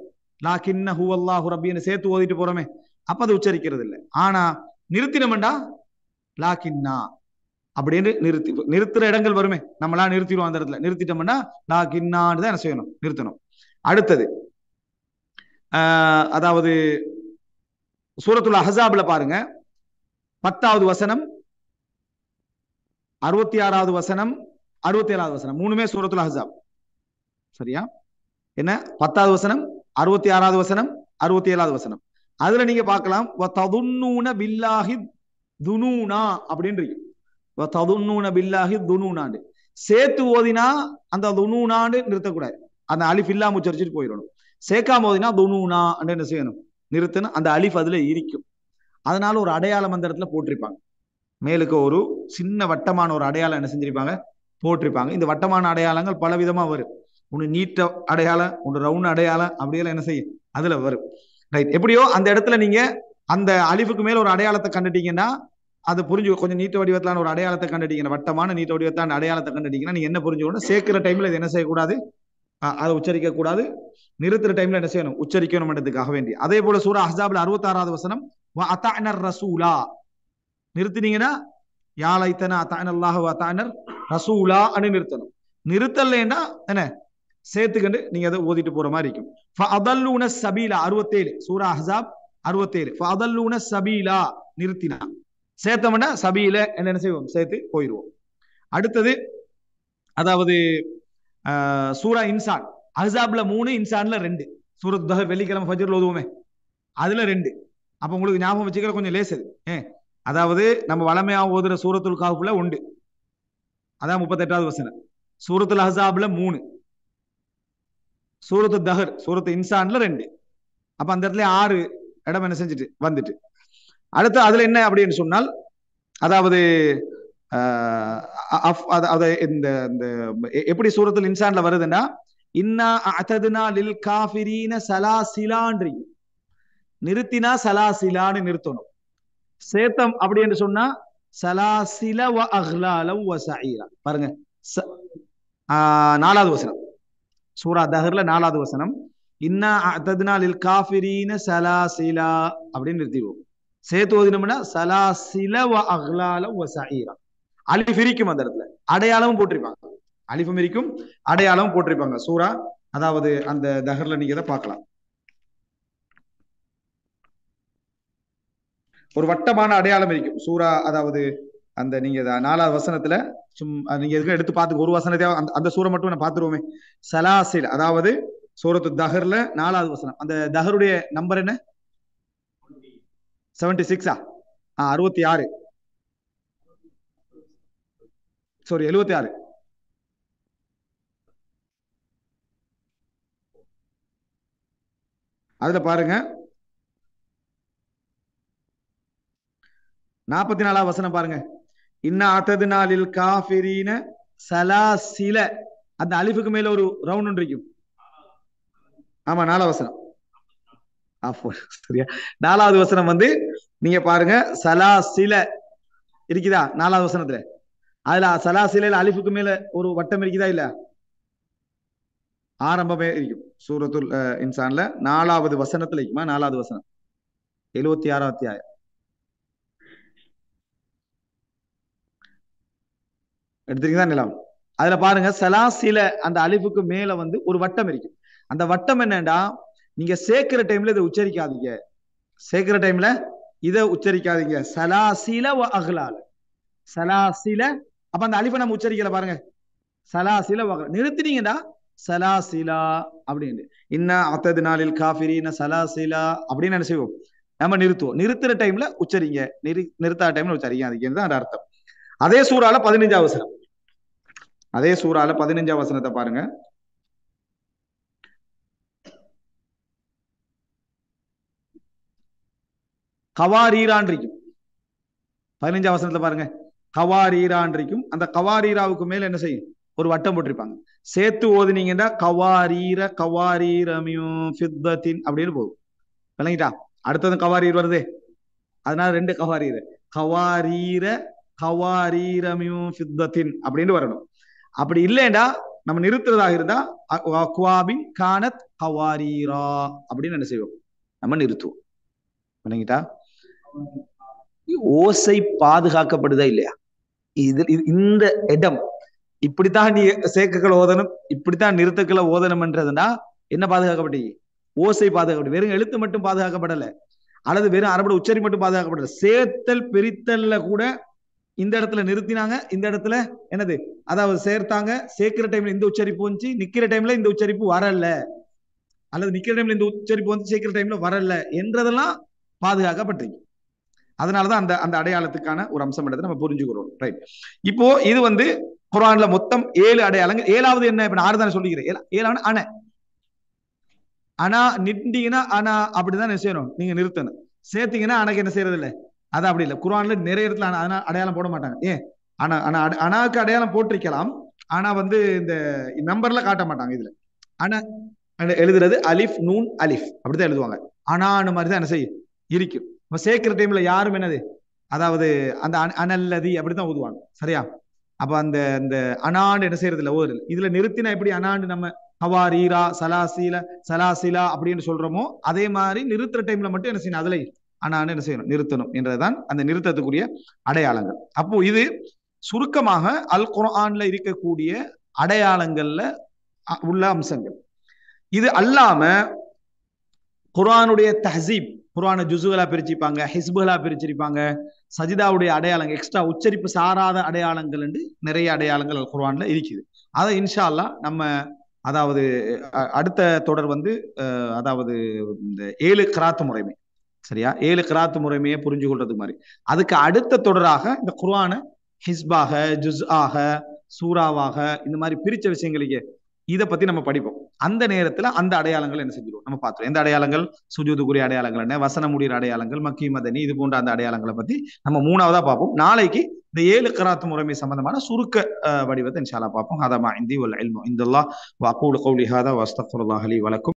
லாக்கின்ன ஹுவல்லாஹு ரப்பின்னு சேர்த்து ஓதிட்டு போறோமே, அப்ப அது உச்சரிக்கிறது இல்லை. ஆனா நிறுத்தினோம்டா லாக்கின்னா அப்படின்னு நிறுத்துற இடங்கள் வருமே, நம்மளா நிறுத்திடுவோம். அந்த இடத்துல நிறுத்திட்டோம்னா லாக்கின்னான்னு தான் என்ன செய்யணும், நிறுத்தணும். அடுத்தது அதாவது சூரத்துல் அஹ்ஸாப்ல பாருங்க, 10வது வசனம், 66வது வசனம், 67வது வசனம், மூணுமே சூரத்துல் அஹ்ஸாப். சரியா? என்ன, 10வது வசனம், 66வது வசனம், 67வது வசனம். அதுல நீங்க பார்க்கலாம் வததுன்னூன பில்லாஹி துனூனா அப்படின்னு இருக்கு. வததுன்னூன பில்லாஹி துனூனாண்டு சேர்த்து ஓதினா அந்த துனூனாண்டு நிறுத்தக்கூடாது. அந்த அலிஃப் இல்லாம உச்சரிச்சுட்டு போயிடணும். சேர்க்காம ஓதினா துனூனா என்ன செய்யணும், நிறுத்தணும். அந்த அலிஃப் அதுல இருக்கும். அதனால ஒரு அடையாளம் அந்த இடத்துல போட்டிருப்பாங்க. மேலுக்கு ஒரு சின்ன வட்டமான ஒரு அடையாளம் என்ன செஞ்சிருப்பாங்க, போட்டிருப்பாங்க. இந்த வட்டமான அடையாளங்கள் பல விதமா வரும். ஒன்று நீட்ட அடையாளம், ஒன்று ரவுண்ட் அடையாளம், அப்படியெல்லாம் என்ன செய்யும் அதுல வரும். ரைட். எப்படியோ அந்த இடத்துல நீங்க அந்த அலிஃபுக்கு மேல ஒரு அடையாளத்தை கண்டுட்டீங்கன்னா அது புரிஞ்சு, கொஞ்சம் நீட்ட வடிவத்திலான ஒரு அடையாளத்தை கண்டுட்டீங்கன்னா, வட்டமான நீட்ட வடிவத்தான அடையாளத்தை கண்டுட்டீங்கன்னா நீங்க என்ன புரிஞ்சுக்கணும், சேர்க்கிற டைம்ல இது என்ன செய்யக்கூடாது, அதை உச்சரிக்க கூடாது. நிறுத்துற டைம்ல என்ன செய்யணும், உச்சரிக்கணும்ன்றதுக்காக வேண்டி. அதே போல சூரா அஹ்ஸாப்ல 66வது வசனம் வஅதஅனர் ரசூலா, நிறுத்தினீங்கன்னா யா லைத்தனா அத்தஅனல்லாஹு வஅதஅனர் ரசூலா அனு நிறுத்தணும். நிறுத்தலைன்னா என்ன, சேர்த்துக்கண்டு நீங்க அதை ஓதிட்டு போற மாதிரி இருக்கும். ஃபஅதல்லூன சபீலா 67, சூரா அஹ்ஸாப் 67. ஃபஅதல்லூன சபீலா நிறுத்தினா, சேர்த்தோம்னா சபீல என்ன செய்வோம், சேர்த்து போயிடுவோம். அடுத்தது அதாவது சூரா இன்சான், அஹ்ஸாப்ல 3, இன்சான்ல 2. சூரத் தஹர் வெள்ளிக்கிழமை ஃபஜ்ர்ல ஓதுவோமே, அதுல 2. அப்ப உங்களுக்கு ஞாபகம் வச்சுக்கிற கொஞ்சம் லேசது. அதாவது நம்ம வளமையா ஓதுற சூரத்துல் கஹ்ஃப்ல 1, அதான் 38வது வசனம். சூரத்துல் அஹ்ஸாப்ல 3, சூரத்து தஹர் சூரத்து இன்சான்ல 2. அப்ப அந்த இடத்துல 6 இடம் என்ன செஞ்சுட்டு வந்துட்டு. அடுத்து அதுல என்ன அப்படின்னு சொன்னால், அதாவது இந்த எப்படி சூரத்துல் இன்சான்ல வருதுன்னா, இன்னா அஅததுனா லில் காஃபிரீன சலாசிலான்றி, நிறுத்தினா சலாசிலான்னு நிறுத்தணும். சேத்தம் அப்படி என்று சொன்னா சலாசில வ அஹ்லால வ சஈரா. பாருங்க 4வது வசனம், சூரா தஹர்ல 4வது வசனம், இன்னா அஅததுனா லில் காஃபிரீன சலாசிலா அப்படின்னு நிறுத்திடுவோம். சேர்த்து ஓதினோம்னா சலாசில வ அஹ்லால வ சஈரா. அலிஃப் இருக்கும் அந்த இடத்துல, அடையாளமும் போட்டிருப்பாங்க. அலிஃபும் இருக்கும், அடையாளமும் போட்டிருப்பாங்க. சூரா அதாவது அந்த தஹர்ல நீங்க இதை பார்க்கலாம். ஒரு வட்டமான அடையாளம் இருக்கும் சூரா, அதாவது அந்த நீங்க 4வது வசனத்துல நீங்க எதுக்கு எடுத்து பார்த்து ஒரு வசனத்தை அந்த சூரை மட்டும் நான் பார்த்துருவோமே. சலாசில், அதாவது சூரத்து தஹர்ல 4வது வசனம். அந்த தஹருடைய நம்பர் என்ன, 76 66, சாரி 76. அதுல பாருங்க 44வது வசனம் பாருங்க, இன்னா அத்ததுனா லில் காஃபிரீன சலாசில. அந்த அலிஃபுக்கு மேல ஒரு ரவுண்ட் ஒன்று இருக்கும். ஆமா 4வது வசனம். சரியா? 4வது வசனம் வந்து நீங்க பாருங்க சலாசில இருக்குதா 4வது வசனத்துல. அதுல சலாசில அலிஃபுக்கு மேல ஒரு வட்டம் இருக்குதா இல்ல, ஆரம்பமே இருக்கும். சூரத்துல் இன்சான்ல 4வது வசனத்துல இருக்குமா, 4வது வசனம் 76வது அத்தியாயம். எடுத்துருக்கீங்களா நிலம்? அதுல பாருங்க சலாசில அந்த அலிஃபுக்கு மேல வந்து ஒரு வட்டம் இருக்கு. அந்த வட்டம் என்னன்னா, நீங்க சேர்க்கிற டைம்ல இதை உச்சரிக்காதீங்க. சேர்க்கிற டைம்ல இதை உச்சரிக்காதீங்க. சலாசில வ அகலால, சலாசில. அப்ப அந்த அலிஃபை நம்ம உச்சரிக்கல பாருங்க. சலாசில நிறுத்தினீங்கடா சலாசிலா அப்படின்னு. இன்ன அத்ததுனாலில் காஃபிரீன சலாசிலா அப்படின்னு என்ன செய்வோம், நம்ம நிறுத்துவோம். நிறுத்துற டைம்ல உச்சரிங்க, நிறுத்தாத டைம்ல உச்சரிங்க. அதுக்கு தான் அர்த்தம். அதே சூறால 15வது வசனம், அதே சூறால 15வது வசனத்தை பாருங்க. கவாரீரான் இருக்கும். 15வது வசனத்துல பாருங்க, கவாரீரான் இருக்கும். அந்த கவாரீராவுக்கு மேல என்ன செய்யும், ஒரு வட்டம் போட்டிருப்பாங்க. சேர்த்து ஓதுனீங்கன்னா கவாரீர கவாரீரமியும் ஃபித்தத்தின் அப்படின்னு போகும். விளங்கிட்டா? அடுத்தது கவாரீர் வருது, அதனால 2 கவாரீர, கவாரீர கவாரீரமியும் ஃபித்தத்தின் அப்படின்னு வரணும். அப்படி இல்லைண்டா நம்ம நிறுத்துறதாக இருந்தா அக்வாபின் கானத் கவாரீரா அப்படின்னு என்ன செய்வோம், நம்ம நிறுத்துவோம். விளங்கிட்டா? ஓசை பாதுகாக்கப்படுதா இல்லையா? இது இந்த இடம் இப்படித்தான் நீ சேக்குகளை ஓதணும், இப்படித்தான் நிறுத்துக்களை ஓதணும்ன்றதுனா என்ன பாதுகாக்கப்பட்டீங்க? ஓசை பாதுகாக்கப்பட்டு. வெறும் எழுத்து மட்டும் பாதுகாக்கப்படல, அல்லது வெறும் அரபு உச்சரி மட்டும் பாதுகாக்கப்படல. சேர்த்தல் பிரித்தல்ல கூட இந்த இடத்துல நிறுத்தினாங்க, இந்த இடத்துல என்னது, அதாவது சேர்த்தாங்க. சேர்க்கிற டைம்ல இந்த உச்சரிப்பு வந்துச்சு, நிக்கிற டைம்ல இந்த உச்சரிப்பு வரல, அல்லது நிக்கிற டைம்ல இந்த உச்சரிப்பு வந்து சேர்க்கிற டைம்ல வரல என்றதெல்லாம் பாதுகாக்கப்பட்டிருக்கு. அதனாலதான் அந்த அந்த அடையாளத்துக்கான ஒரு அம்சம் எடுத்து நம்ம புரிஞ்சுக்கிறோம். ரைட். இப்போ இது வந்து குர்ஆன்ல மொத்தம் 7 அடையாளங்கள். 7வது என்ன, இப்ப நான் 6 தானே சொல்லிக்கிறேன். 7வது அன. ஆனா நிட்டீங்கன்னா ஆனா அப்படிதான் என்ன செய்யணும், நீங்க நிறுத்தணும். சேர்த்தீங்கன்னா அனக்கு என்ன செய்யறது இல்லை, அது அப்படி இல்லை. குர்ஆன்ல நிறைய இடத்துல ஆனா அடையாளம் போட மாட்டாங்க. ஏன், ஆனா ஆனா அனாக்கு அடையாளம் போட்டிருக்கலாம், ஆனா வந்து இந்த நம்பர்ல காட்ட மாட்டாங்க. இதுல ஆனா எழுதுறது அலிஃப் நூன் அலிஃப் அப்படிதான் எழுதுவாங்க. ஆனான்னு மாதிரி தான் என்ன செய்யும் இருக்கும். இப்ப சேர்க்கிற டைம்ல யாரும் என்னது, அதாவது அந்த அனல்லதி அப்படிதான் ஊதுவாங்க. சரியா? அப்ப அந்த அந்த அனாண்டு என்ன செய்யறது இல்லை, ஓதுறது. இதுல நிறுத்தினா எப்படி அனாண்டு நம்ம ஹவாரீரா சலாசீல சலாசிலா அப்படின்னு சொல்றோமோ, அதே மாதிரி நிறுத்துற டைம்ல மட்டும் என்ன செய்யணும், அதுல அனான்னு என்ன செய்யணும், நிறுத்தணும் என்றதுதான் அந்த நிறுத்தத்துக்குரிய அடையாளங்கள். அப்போ இது சுருக்கமாக அல் குர்ஆன்ல இருக்கக்கூடிய அடையாளங்கள்ல உள்ள அம்சங்கள். இது அல்லாம குர்ஆனுடைய தஹ்சீப், குர்ஆனை ஜுஸுகளா பிரிச்சிருப்பாங்க, ஹிஸ்புகளா பிரிச்சிருப்பாங்க. சஜிதாவுடைய அடையாளங்கள், எக்ஸ்ட்ரா உச்சரிப்பு சாராத அடையாளங்கள் என்று நிறைய அடையாளங்கள் அல் குர்ஆன்ல இருக்குது. அதை இன்ஷா அல்லாஹ் நம்ம, அதாவது அடுத்த தொடர் வந்து அதாவது இந்த 7 கிராத்து முறைமை, சரியா? 7 கிராத்து முறைமையை புரிஞ்சு கொள்றதுக்கு மாதிரி அதுக்கு அடுத்த தொடராக இந்த குர்ஆனை ஹிஸ்பாக, ஜுஸ்ஆக, சூறாவாக இந்த மாதிரி பிரிச்ச விஷயங்களுக்கு இதை பத்தி நம்ம படிப்போம். அந்த நேரத்துல அந்த அடையாளங்கள் என்ன செஞ்சிருவோம் நம்ம பார்த்துருவோம். எந்த அடையாளங்கள், சுஜூதுக்குரிய அடையாளங்கள் என்ன, வசன முடிகிற அடையாளங்கள், மக்கி மதனி, இது போன்ற அந்த அடையாளங்களை பத்தி நம்ம 3வதா பார்ப்போம். நாளைக்கு இந்த 7 கிராத்து முறைமை சம்பந்தமான சுருக்க வடிவத்தை இன்ஷா அல்லாஹ் பார்ப்போம். ஹதா மா இந்தி வல் இல்மு இந்தல்லாஹ் வ அகூலு கௌலி ஹாதா வ அஸ்தக்ஃபிருல்லாஹ் லி வ லக்கும்.